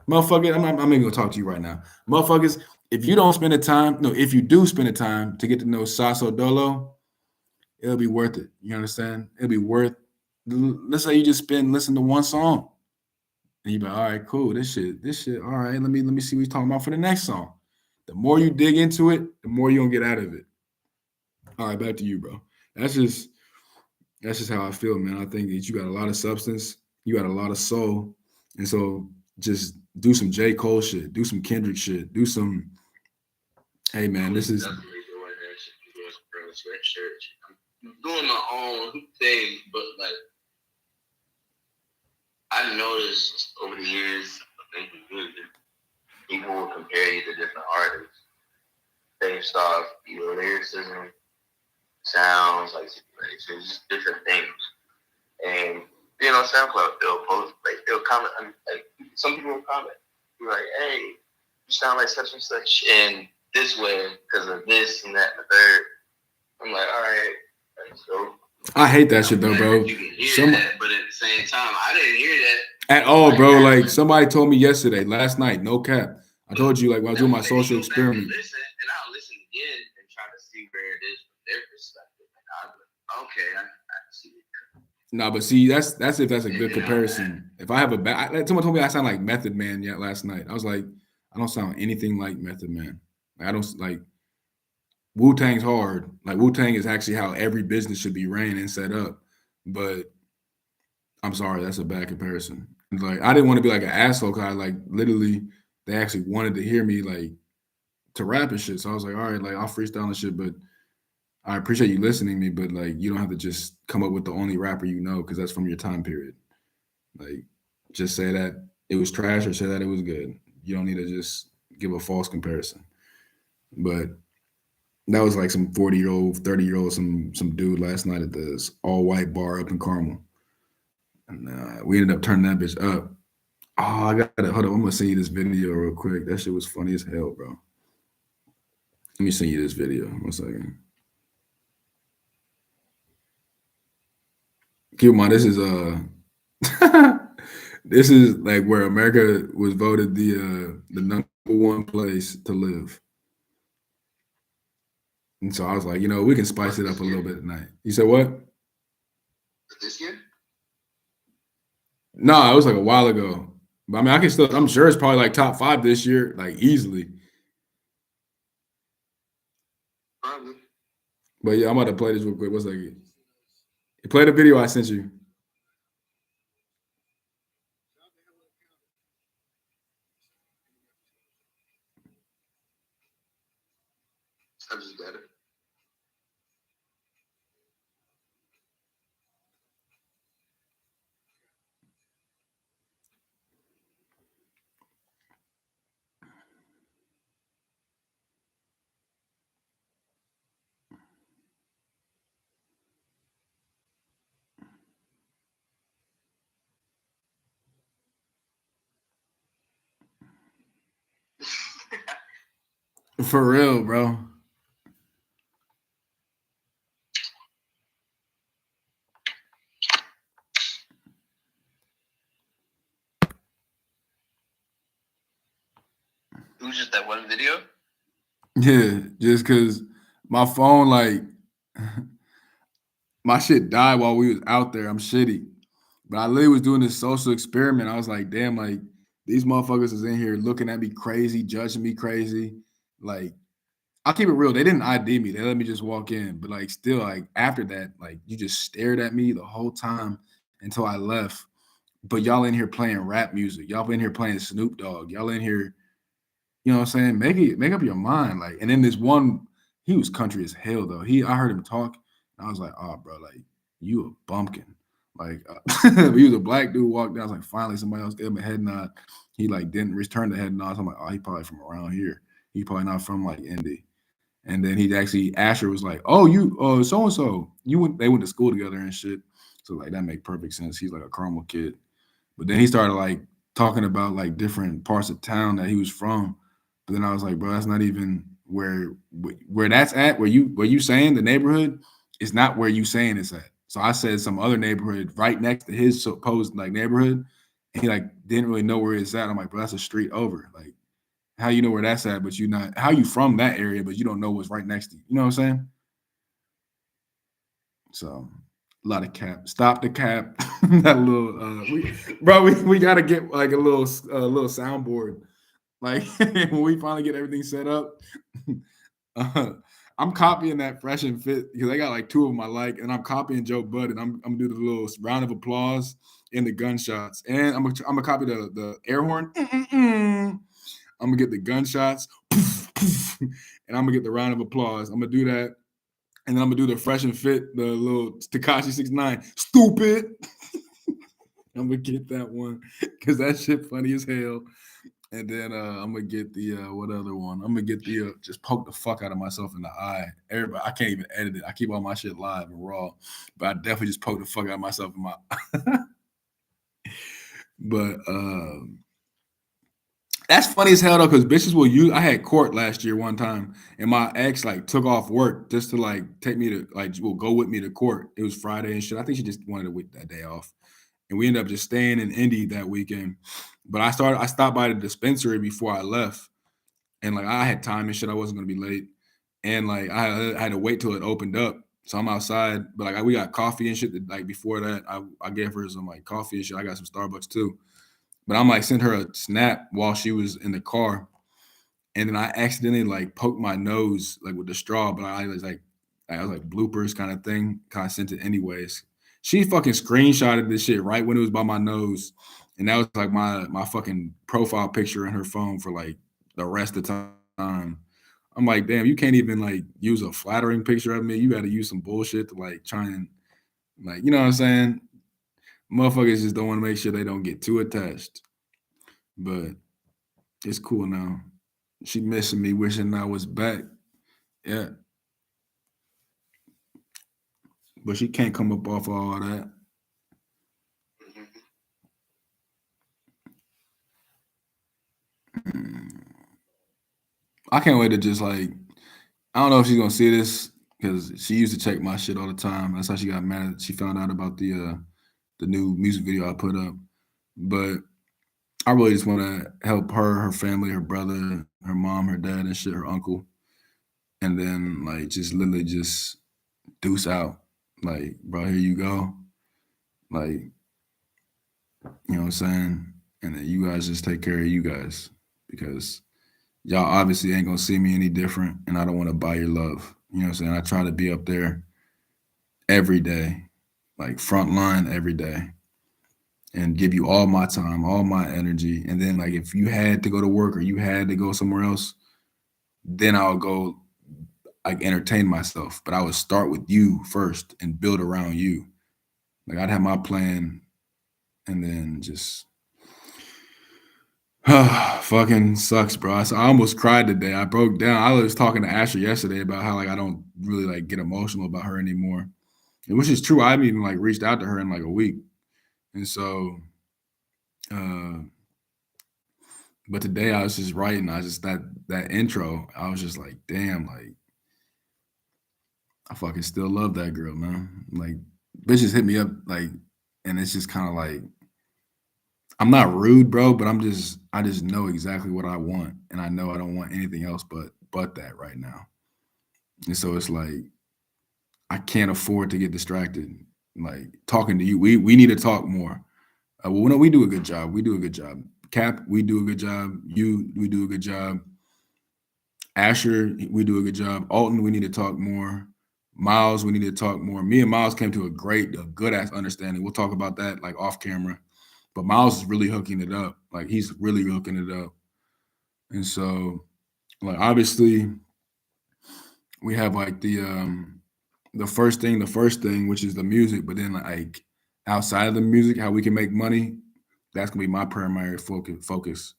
motherfucker, I'm even gonna talk to you right now. Motherfuckers, if you don't spend the time, no, if you do spend the time to get to know Sasodolo, it'll be worth it. You understand? It'll be worth. Let's say you just listen to one song, and you be like, all right, cool. This shit. All right, let me see what he's talking about for the next song. The more you dig into it, the more you gonna get out of it. All right, back to you, bro. That's just that's just how I feel, man. I think that you got a lot of substance, you got a lot of soul, and so just do some J. Cole shit, do some Kendrick shit, do some. Hey, man, I'm this is definitely doing that shit. I'm doing some real sweatshirt. I'm doing my own thing, but like I noticed over the years of making music, people will compare you to different artists based off your lyricism, sounds, like situations, just different things. And you know, SoundCloud, they'll post, like they'll comment, like some people will comment, be like, "Hey, you sound like such and such in this way because of this and that and the third." I'm like, all right, so I hate that shit though, bro. you can hear that, but at the same time, I didn't hear that at all, bro. Like somebody told me yesterday, last night, no cap. I told you like when I was doing my social experiment. Listen, and I'll listen again and try to see where it is from their perspective. And I'll be like, okay, I see it. No, but see, that's if that's a good comparison. If I have a bad, someone told me I sound like Method Man yet last night. I was like, I don't sound anything like Method Man. Like, I don't like Wu Tang's hard. Like Wu Tang is actually how every business should be ran and set up. But I'm sorry, that's a bad comparison. Like I didn't want to be like an asshole because I like literally they actually wanted to hear me like to rap and shit. So I was like, all right, like I'll freestyle and shit, but I appreciate you listening to me, but like you don't have to just come up with the only rapper you know because that's from your time period. Like just say that it was trash or say that it was good. You don't need to just give a false comparison. But that was like some 40-year-old, 30-year-old, some dude last night at this all white bar up in Carmel. And we ended up turning that bitch up. Oh, I gotta hold up. I'm gonna send you this video real quick. That shit was funny as hell, bro. Let me send you this video. 1 second. Keep in mind, this is this is like where America was voted the #1 place to live. And so I was like, we can spice it up a little bit tonight. You said what? This year? No, it was like a while ago. But I mean, I can still. I'm sure it's probably like top 5 this year, like easily. Probably. But yeah, I'm about to play this real quick. What's like? Play the video I sent you. I just got it. For real, bro. It was just that one video? Yeah, just because my phone, like, my shit died while we was out there. I'm shitty. But I literally was doing this social experiment. I was like, damn, like, these motherfuckers is in here looking at me crazy, judging me crazy. Like, I'll keep it real. They didn't ID me. They let me just walk in. But like still, like after that, like you just stared at me the whole time until I left. But y'all in here playing rap music. Y'all in here playing Snoop Dogg. Y'all in here, what I'm saying? Make up your mind. Like, and then this one, he was country as hell though. I heard him talk, and I was like, oh bro, like you a bumpkin. Like he was a black dude walked down. I was like, finally somebody else gave him a head nod. He like didn't return the head nod. So I'm like, oh, he probably from around here. He probably not from like Indy. And then he actually Asher was like, "Oh, you so and so, they went to school together and shit." So like that make perfect sense. He's like a Carmel kid. But then he started like talking about like different parts of town that he was from. But then I was like, bro, that's not even where that's at. Where you saying the neighborhood is not where you saying it's at. So I said some other neighborhood right next to his supposed like neighborhood, He like didn't really know where it's at. I'm like, bro, that's a street over. Like, how you know where that's at, but you not how you from that area, but you don't know what's right next to you. You know what I'm saying? So a lot of cap. Stop the cap. That little we gotta get like a little soundboard. Like when we finally get everything set up, uh, I'm copying that fresh and fit because I got like two of them I like, and I'm copying Joe Bud, and I'm gonna do the little round of applause and the gunshots, and I'm gonna copy the air horn. I'm gonna get the gunshots, and I'm gonna get the round of applause. I'm gonna do that, and then I'm gonna do the fresh and fit, the little Takashi 69. Stupid. I'm gonna get that one because that shit funny as hell. And then I'm gonna get the what other one? I'm gonna get the just poke the fuck out of myself in the eye. Everybody, I can't even edit it. I keep all my shit live and raw, but I definitely just poke the fuck out of myself in my. But that's funny as hell though, because bitches will use. I had court last year one time, and my ex like took off work just to like take me to like will go with me to court. It was Friday and shit. I think she just wanted to wait that day off, and we ended up just staying in Indy that weekend. But I stopped by the dispensary before I left, and like I had time and shit. I wasn't gonna be late, and like I had to wait till it opened up. So I'm outside, but like we got coffee and shit. Like before that, I gave her some like coffee and shit. I got some Starbucks too. But I'm like sent her a snap while she was in the car, and then I accidentally like poked my nose like with the straw, but I was like bloopers kind of thing. Kind of sent it anyways. She fucking screenshotted this shit right when it was by my nose, and that was like my fucking profile picture in her phone for like the rest of the time. I'm like, damn, you can't even like use a flattering picture of me. You got to use some bullshit to like try and like, you know what I'm saying? Motherfuckers just don't want to make sure they don't get too attached. But it's cool now. She missing me, wishing I was back. Yeah, but she can't come up off all that. Mm. I can't wait to just like I don't know if she's gonna see this because she used to check my shit all the time. That's how she got mad. She found out about the new music video I put up. But I really just want to help her, her family, her brother, her mom, her dad, and shit, her uncle, and then like just literally just deuce out. Like, bro, here you go. Like, you know what I'm saying? And then you guys just take care of you guys because y'all obviously ain't gonna see me any different, and I don't want to buy your love. You know what I'm saying? I try to be up there every day, like front line every day, and give you all my time, all my energy. And then like if you had to go to work or you had to go somewhere else, then I'll go like entertain myself. But I would start with you first and build around you. Like I'd have my plan and then just fucking sucks, bro. So I almost cried today. I broke down. I was talking to Asher yesterday about how like I don't really like get emotional about her anymore, and which is true. I haven't even like reached out to her in like a week, and so. uh But today I was just writing. I just that intro. I was just like, damn, like I fucking still love that girl, man. Like bitches hit me up like, and it's just kind of like I'm not rude, bro, but I just know exactly what I want, and I know I don't want anything else but that right now. And so it's like I can't afford to get distracted. Like talking to you, we need to talk more. Well, no, we do a good job. We do a good job. Cap, we do a good job. You, we do a good job. Asher, we do a good job. Alton, we need to talk more. Miles, we need to talk more. Me and Miles came to a good ass understanding. We'll talk about that like off camera. But Miles is really hooking it up. Like he's really hooking it up. And so, like obviously, we have like the first thing, which is the music. But then like outside of the music, how we can make money, that's gonna be my primary focus.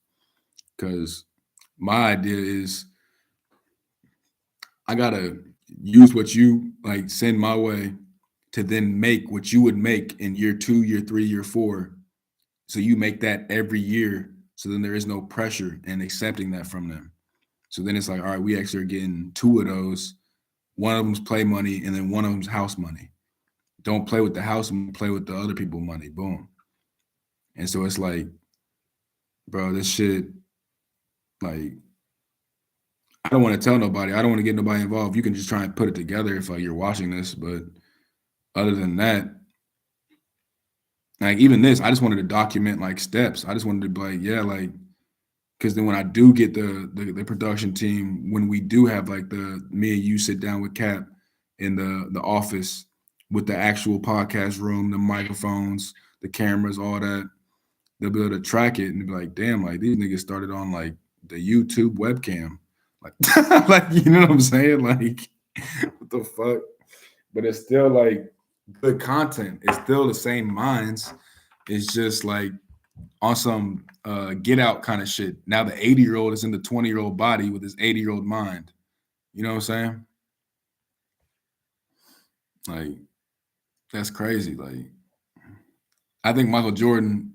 Because my idea is I gotta use what you like send my way to then make what you would make in year 2, year 3, year 4. So you make that every year. So then there is no pressure in accepting that from them. So then it's like, all right, we actually are getting 2 of those. One of them's play money, and then one of them's house money. Don't play with the house and play with the other people money. Boom. And so it's like, bro, this shit, like, I don't want to tell nobody. I don't want to get nobody involved. You can just try and put it together if like you're watching this, but other than that, like even this, I just wanted to document like steps. I just wanted to be like, yeah, like because then when I do get the production team, when we do have like the me and you sit down with Cap in the office with the actual podcast room, the microphones, the cameras, all that, they'll be able to track it and be like, damn, like these niggas started on like the YouTube webcam. Like like you know what I'm saying? Like what the fuck? But it's still like good content. It's still the same minds. It's just like on some get out kind of shit. Now the 80-year-old is in the 20-year-old body with his 80-year-old mind. You know what I'm saying? Like that's crazy. Like I think Michael Jordan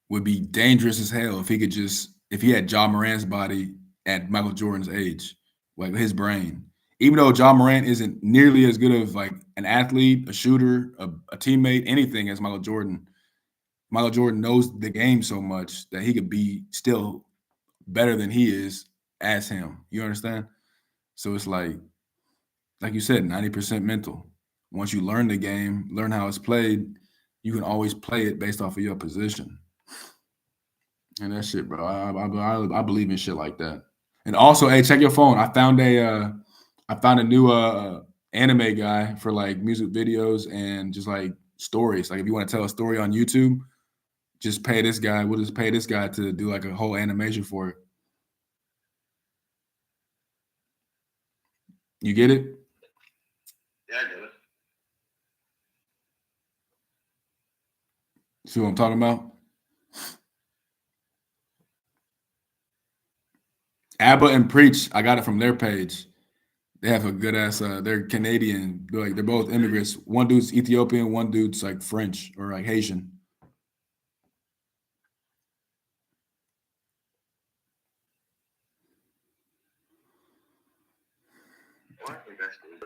would be dangerous as hell if he could just if he had Ja Morant's body at Michael Jordan's age, like his brain. Even though Ja Morant isn't nearly as good of like an athlete, a shooter, a teammate, anything as Michael Jordan knows the game so much that he could be still better than he is as him. You understand? So it's like you said, 90% mental. Once you learn the game, learn how it's played, you can always play it based off of your position. And that shit, bro. I believe in shit like that. And also, hey, check your phone. I found a new anime guy for like music videos and just like stories. Like if you want to tell a story on YouTube, just pay this guy. We'll just pay this guy to do like a whole animation for it. You get it? Yeah, I do it. See what I'm talking about? ABBA and Preach, I got it from their page. They have a good ass. They're Canadian. They're both immigrants. One dude's Ethiopian. One dude's like French or like Haitian. Well, I think that's really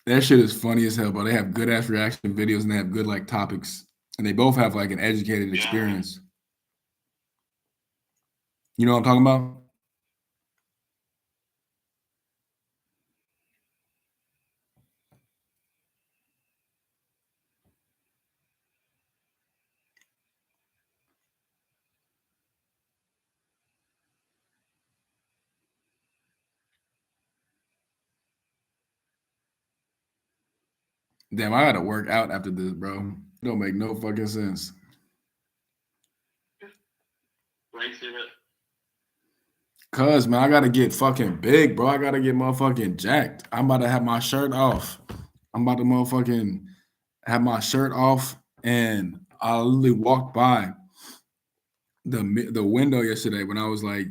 That shit is funny as hell, bro. They have good ass reaction videos and they have good like topics, and they both have like an educated yeah. experience. You know what I'm talking about? Damn, I gotta work out after this, bro. It don't make no fucking sense. What do you see that? Cause man, I gotta get fucking big, bro. I gotta get motherfucking jacked. I'm about to have my shirt off. I'm about to motherfucking have my shirt off, and I literally walked by the window yesterday when I was like,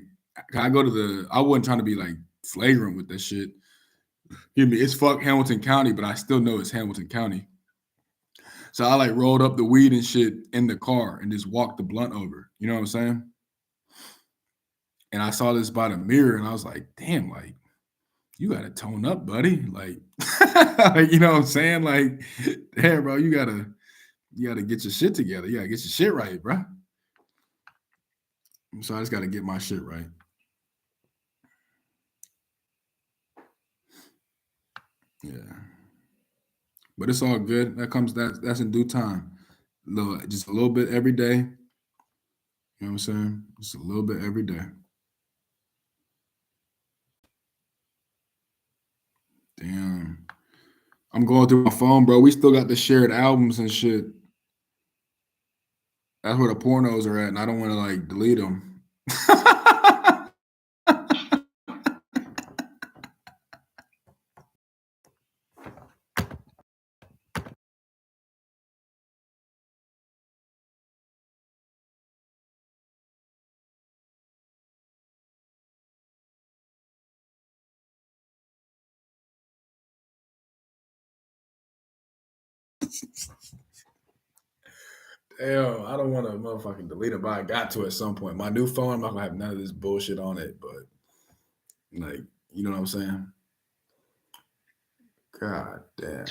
I go to the. I wasn't trying to be like flagrant with this shit. Hear me? It's fuck Hamilton County, but I still know it's Hamilton County. So I like rolled up the weed and shit in the car and just walked the blunt over. You know what I'm saying? And I saw this by the mirror, and I was like, damn, like you gotta tone up, buddy. Like, like you know what I'm saying? Like, damn, bro, you gotta get your shit together. You gotta get your shit right, bro. So I just gotta get my shit right. Yeah. But it's all good. That's in due time. Just a little bit every day. You know what I'm saying? Just a little bit every day. Damn. I'm going through my phone, bro. We still got the shared albums and shit. That's where the pornos are at, and I don't want to like delete them. Damn, I don't want to motherfucking delete it, but I got to at some point. My new phone, I'm not gonna have none of this bullshit on it, but like, you know what I'm saying? God damn.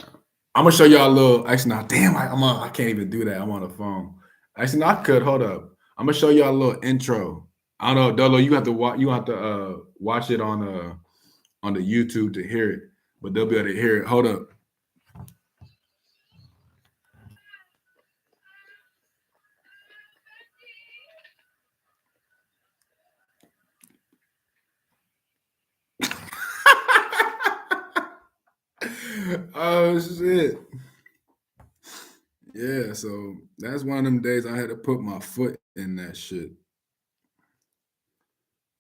I'm gonna show y'all a little. Actually, now, damn, I can't even do that. I'm on the phone. Actually, no, I could. Hold up. I'm gonna show y'all a little intro. I don't know, Dolo. You have to watch. You have to watch it on the YouTube to hear it, but they'll be able to hear it. Hold up. Oh shit. Yeah, so that's one of them days I had to put my foot in that shit.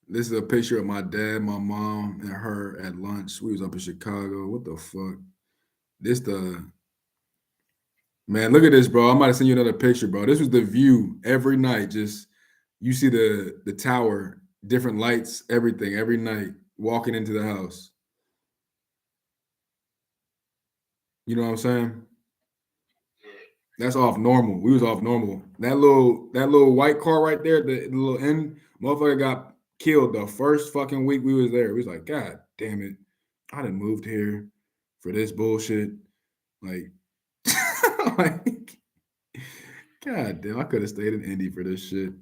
This is a picture of my dad, my mom, and her at lunch. We was up in Chicago. What the fuck? This the man. Look at this, bro. I'm about to send you another picture, bro. This was the view every night. Just you see the tower, different lights, everything every night. Walking into the house. You know what I'm saying? Yeah. That's off normal. We was off normal. That little white car right there, the little end motherfucker got killed the first fucking week we was there. We was like, God damn it. I done moved here for this bullshit. Like, like God damn, I could have stayed in Indy for this shit.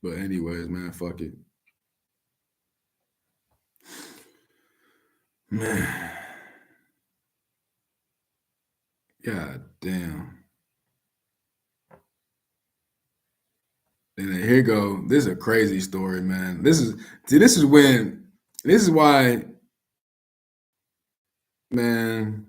But anyways, man, fuck it. Man. God damn. And then here go. This is a crazy story, man. This is why, man.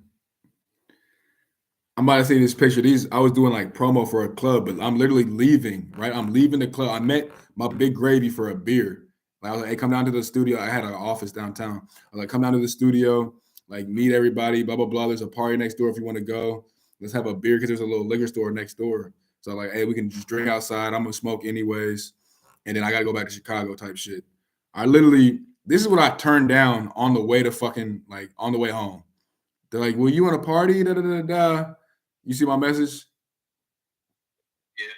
I'm about to see this picture. These I was doing like promo for a club, but I'm literally leaving. Right, I'm leaving the club. I met my big gravy for a beer. Like, I was like, "Hey, come down to the studio." I had an office downtown. I was like, "Come down to the studio, like meet everybody." Blah blah blah. There's a party next door if you want to go. Let's have a beer because there's a little liquor store next door. So like, hey, we can just drink outside. I'm gonna smoke anyways, and then I gotta go back to Chicago type shit. I literally, this is what I turned down on the way to fucking like on the way home. They're like, "Well, you want to party?" Da da da da. You see my message? Yeah.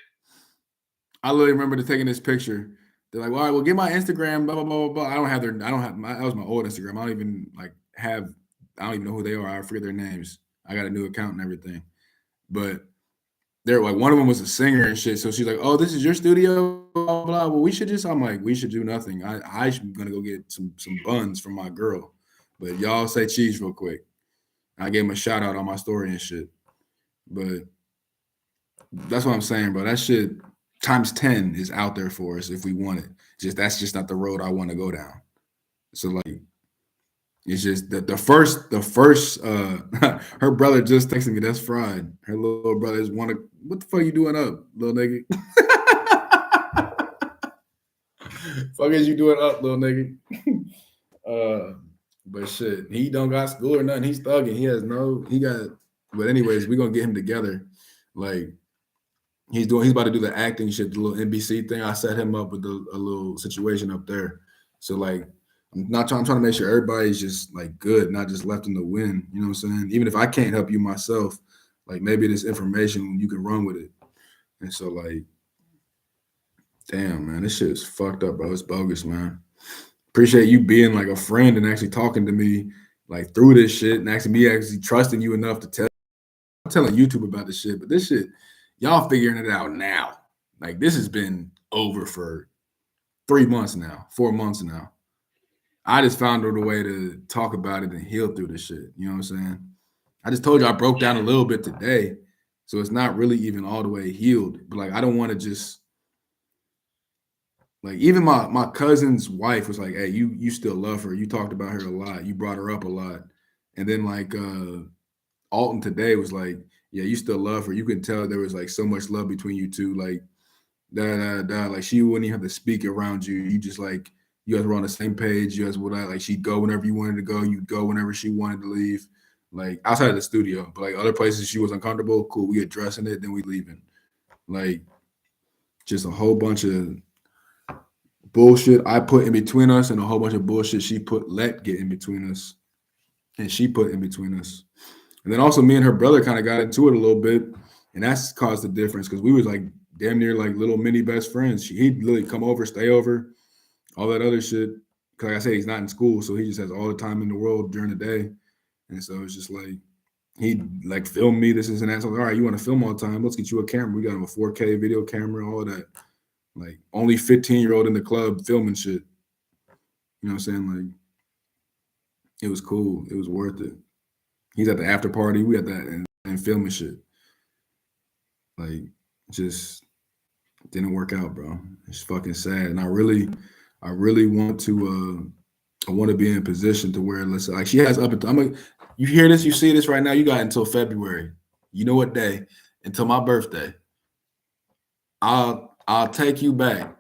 I literally remember taking this picture. They're like, well, all right, well, get my Instagram, blah, blah, blah, blah, blah. I don't have that was my old Instagram. I don't even like I don't even know who they are. I forget their names. I got a new account and everything. But they're like, one of them was a singer and shit. So she's like, oh, this is your studio, blah, blah, blah. Well, we should just, I'm like, we should do nothing. I'm going to go get some buns from my girl. But y'all say cheese real quick. I gave him a shout out on my story and shit. But that's what I'm saying, bro. That shit times 10 is out there for us if we want it. Just that's just not the road I want to go down. So like it's just the first her brother just texted me, that's fried. Her little brother is wanna what the fuck you doing up, little nigga? Fuck is you doing up, little nigga? uh but shit, he don't got school or nothing. He's thugging. He got but anyways, we gonna get him together. Like he's about to do the acting shit, the little NBC thing. I set him up with a little situation up there. So like I'm trying to make sure everybody's just like good, not just left in the wind. You know what I'm saying? Even if I can't help you myself, like maybe this information you can run with it. And so like, damn man, this shit is fucked up, bro. It's bogus, man. Appreciate you being like a friend and actually talking to me like through this shit and actually trusting you enough to tell. I'm telling YouTube about this shit, but this shit, y'all figuring it out now. Like this has been over for 3 months now, 4 months now. I just found out a way to talk about it and heal through this shit. You know what I'm saying? I just told you I broke down a little bit today. So it's not really even all the way healed. But like I don't want to just like even my cousin's wife was like, hey, you still love her. You talked about her a lot. You brought her up a lot. And then like Alton today was like, yeah, you still love her. You can tell there was like so much love between you two. Like, da da da. Like she wouldn't even have to speak around you. You just like you guys were on the same page. You guys would like she'd go whenever you wanted to go. You'd go whenever she wanted to leave. Like outside of the studio, but like other places she was uncomfortable. Cool, we addressing it, then we leaving. Like just a whole bunch of bullshit I put in between us, and a whole bunch of bullshit she let get in between us, and she put in between us. And then also me and her brother kind of got into it a little bit, and that's caused the difference because we was like damn near like little mini best friends. He'd literally come over, stay over, all that other shit. Cause like I said, he's not in school, so he just has all the time in the world during the day. And so it's just like He like filmed me this and that. So all right, you want to film all the time? Let's get you a camera. We got him a 4K video camera, all that. Like only 15-year-old in the club filming shit. You know what I'm saying? Like it was cool. It was worth it. He's at the after party. We at that and filming shit. Like just didn't work out, bro. It's fucking sad. And I really want to I want to be in a position to where let's like she has up until you hear this, you see this right now, you got until February. You know what day? Until my birthday. I'll take you back.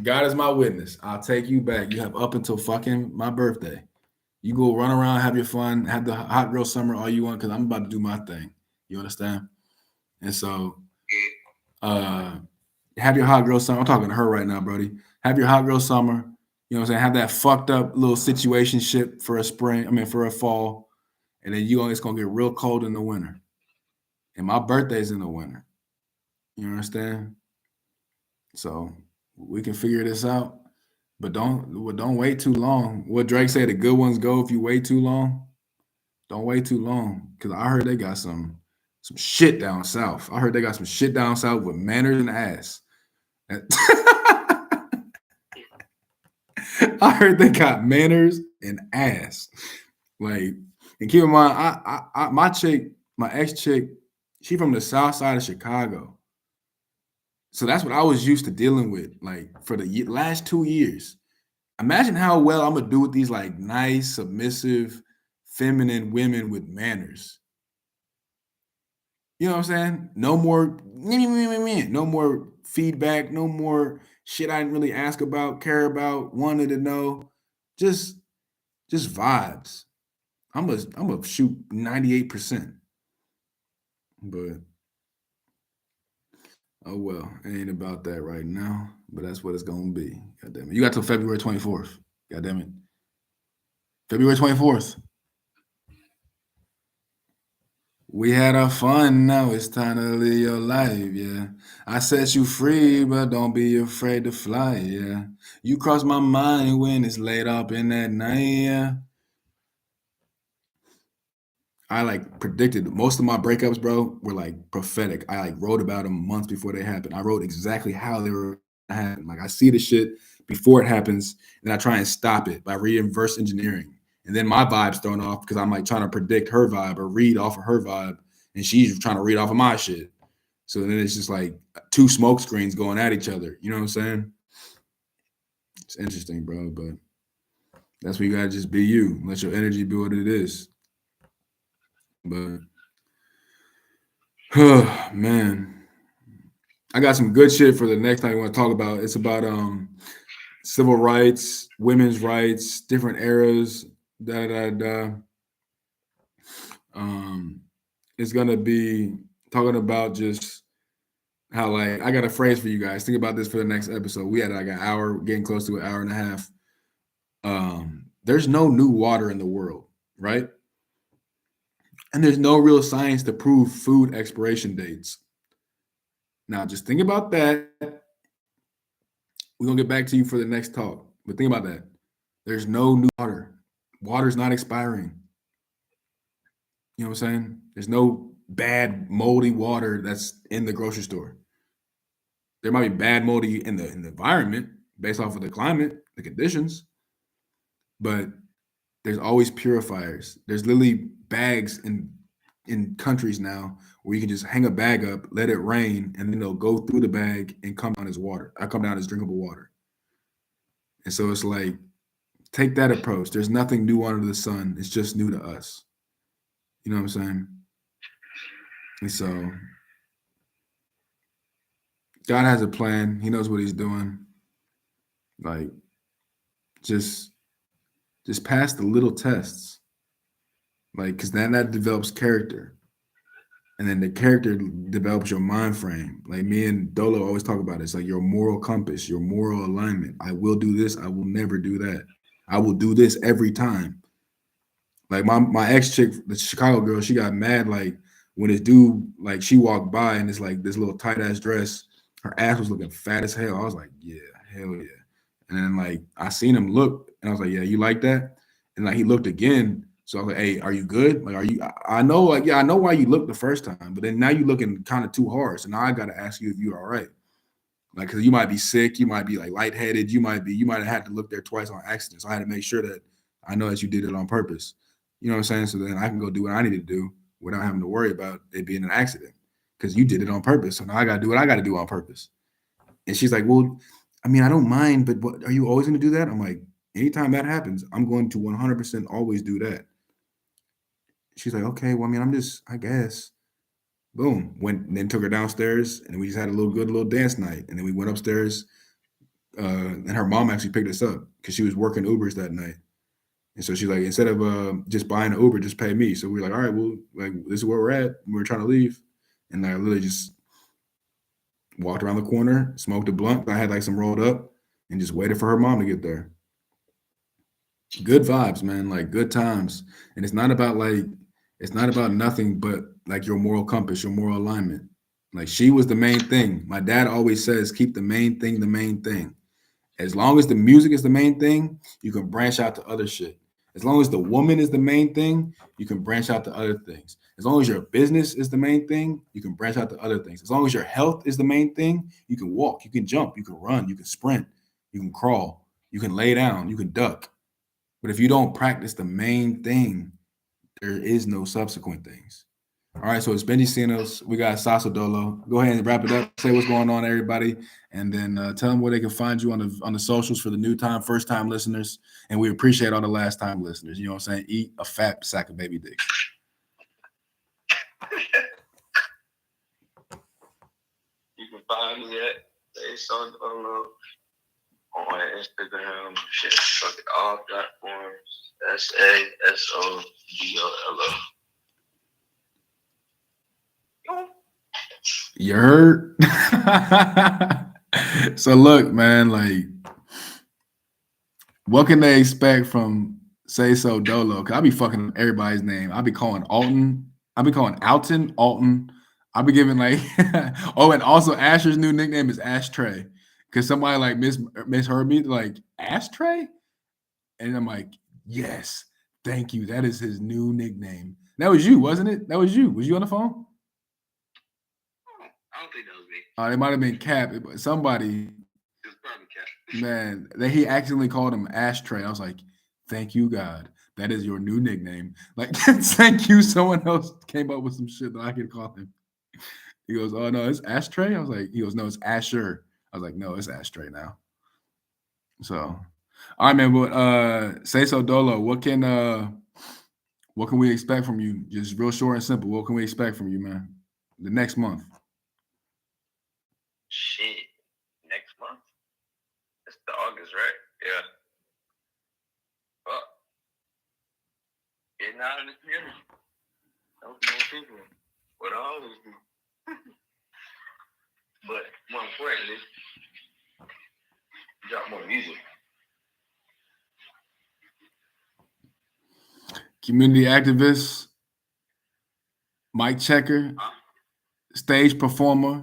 God is my witness. I'll take you back. You have up until fucking my birthday. You go run around, have your fun, have the hot girl summer all you want, because I'm about to do my thing. You understand? And so uh have your hot girl summer. I'm talking to her right now, Brody. Have your hot girl summer. You know what I'm saying? Have that fucked up little situation ship for a spring, I mean for a fall. And then it's gonna get real cold in the winter. And my birthday's in the winter. You understand? So we can figure this out. But don't wait too long. What Drake said, the good ones go if you wait too long. Don't wait too long. Cause I heard they got some shit down south. I heard they got some shit down south with manners and ass. I heard they got manners and ass. Like, and keep in mind, my chick, my ex chick, she from the south side of Chicago. So that's what I was used to dealing with, like for the last 2 years. Imagine how well I'm gonna do with these like nice, submissive, feminine women with manners. You know what I'm saying? No more, no more feedback, no more shit I didn't really ask about, care about, wanted to know. Just, just vibes. I'm gonna shoot 98%. But oh well, it ain't about that right now. But that's what it's gonna be. God damn it. You got till February 24th. God damn it. February 24th. We had our fun, now it's time to live your life, yeah. I set you free, but don't be afraid to fly, yeah. You cross my mind when it's late up in that night, yeah. I like predicted most of my breakups, bro, were like prophetic. I like wrote about them months before they happened. I wrote exactly how they were gonna happen. Like I see the shit before it happens, and I try and stop it by reverse engineering. And then my vibe's thrown off because I'm like trying to predict her vibe or read off of her vibe, and she's trying to read off of my shit. So then it's just like two smoke screens going at each other. You know what I'm saying? It's interesting, bro. But that's where you gotta just be you. Let your energy be what it is. But man, I got some good shit for the next time you want to talk about. It's about civil rights, women's rights, different eras. Da da da. Um, it's gonna be talking about just how like I got a phrase for you guys. Think about this for the next episode. We had like an hour, getting close to an hour and a half. There's no new water in the world, right? And there's no real science to prove food expiration dates. Now, just think about that. We're gonna get back to you for the next talk. But think about that. There's no new water. Water's not expiring. You know what I'm saying? There's no bad moldy water that's in the grocery store. There might be bad moldy in the environment based off of the climate, the conditions, but there's always purifiers. There's literally bags in countries now where you can just hang a bag up, let it rain, and then they'll go through the bag and come down as water. I come down as drinkable water. And so it's like, take that approach. There's nothing new under the sun. It's just new to us. You know what I'm saying? And so God has a plan. He knows what he's doing. Like, just pass the little tests. Like, because then that develops character. And then the character develops your mind frame. Like me and Dolo always talk about it. It's like your moral compass, your moral alignment. I will do this. I will never do that. I will do this every time. Like my ex chick, the Chicago girl, she got mad like when this dude, like she walked by and it's like this little tight ass dress, her ass was looking fat as hell. I was like, yeah, hell yeah. And then like I seen him look and I was like, yeah, you like that? And like he looked again. So I was like, hey, are you good? Like, are you? I know, like, yeah, I know why you looked the first time, but then now you looking kind of too hard. So now I got to ask you if you're all right. Like, because you might be sick, you might be like lightheaded, you might have had to look there twice on accident. So I had to make sure that I know that you did it on purpose. You know what I'm saying? So then I can go do what I need to do without having to worry about it being an accident because you did it on purpose. So now I got to do what I got to do on purpose. And she's like, well, I mean, I don't mind, but what, are you always going to do that? I'm like, anytime that happens, I'm going to 100% always do that. She's like, okay, well, I mean, I'm just, I guess. Boom. Went and then took her downstairs and we just had a little dance night. And then we went upstairs. And her mom actually picked us up because she was working Ubers that night. And so she's like, instead of just buying an Uber, just pay me. So we are like, all right, well, like this is where we're at. We're trying to leave. And I literally just walked around the corner, smoked a blunt. I had like some rolled up and just waited for her mom to get there. Good vibes, man. Like good times. And it's not about nothing but like your moral compass, your moral alignment. Like she was the main thing. My dad always says, keep the main thing the main thing. As long as the music is the main thing, you can branch out to other shit. As long as the woman is the main thing, you can branch out to other things. As long as your business is the main thing, you can branch out to other things. As long as your health is the main thing, you can walk, you can jump, you can run, you can sprint, you can crawl, you can lay down, you can duck. But if you don't practice the main thing, there is no subsequent things. All right, so it's Benji Cinos. We got Sasodolo. Go ahead and wrap it up. Say what's going on, everybody, and then tell them where they can find you on the socials for the new time, first time listeners, and we appreciate all the last time listeners. You know what I'm saying? Eat a fat sack of baby dick. You can find me at Sasodolo on Instagram, shit, fuck it, all platforms. Sasodolo. You heard? So look, man, like, what can they expect from Sasodolo? Cause I be fucking everybody's name. I be calling Alton. I be calling Alton Alton. I be giving like, oh, and also Asher's new nickname is Ashtray. Cause somebody like misheard me, like Ashtray, and I'm like, yes, thank you. That is his new nickname. That was you, wasn't it? That was you. Was you on the phone? I don't think that was me. It might have been Cap. Somebody. It was probably Cap. Man, that he accidentally called him Ashtray. I was like, thank you, God. That is your new nickname. Like, thank you. Someone else came up with some shit that I could call him. He goes, oh no, it's Ashtray. I was like, he goes, no, it's Asher. I was like, no, it's Ashtray now. So, all right, man. But Sasodolo, what can we expect from you? Just real short and simple. What can we expect from you, man? The next month. Shit. Next month? It's the August, right? Yeah. Well, getting out of the community. Helping more people. What I always do. But more importantly, drop more music. Community activist, mic checker, stage performer,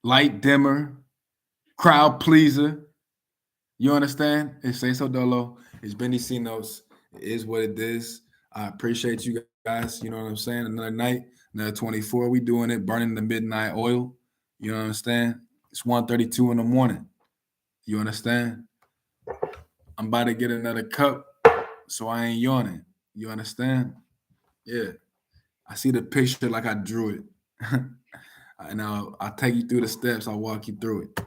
light dimmer, crowd pleaser. You understand? It's Sasodolo. It's Benny C Notes. It is what it is. I appreciate you guys. You know what I'm saying? Another night, another 24. We doing it, burning the midnight oil. You know what I'm saying? It's 1:32 in the morning. You understand? I'm about to get another cup, so I ain't yawning. You understand? Yeah. I see the picture like I drew it. And I'll take you through the steps. I'll walk you through it.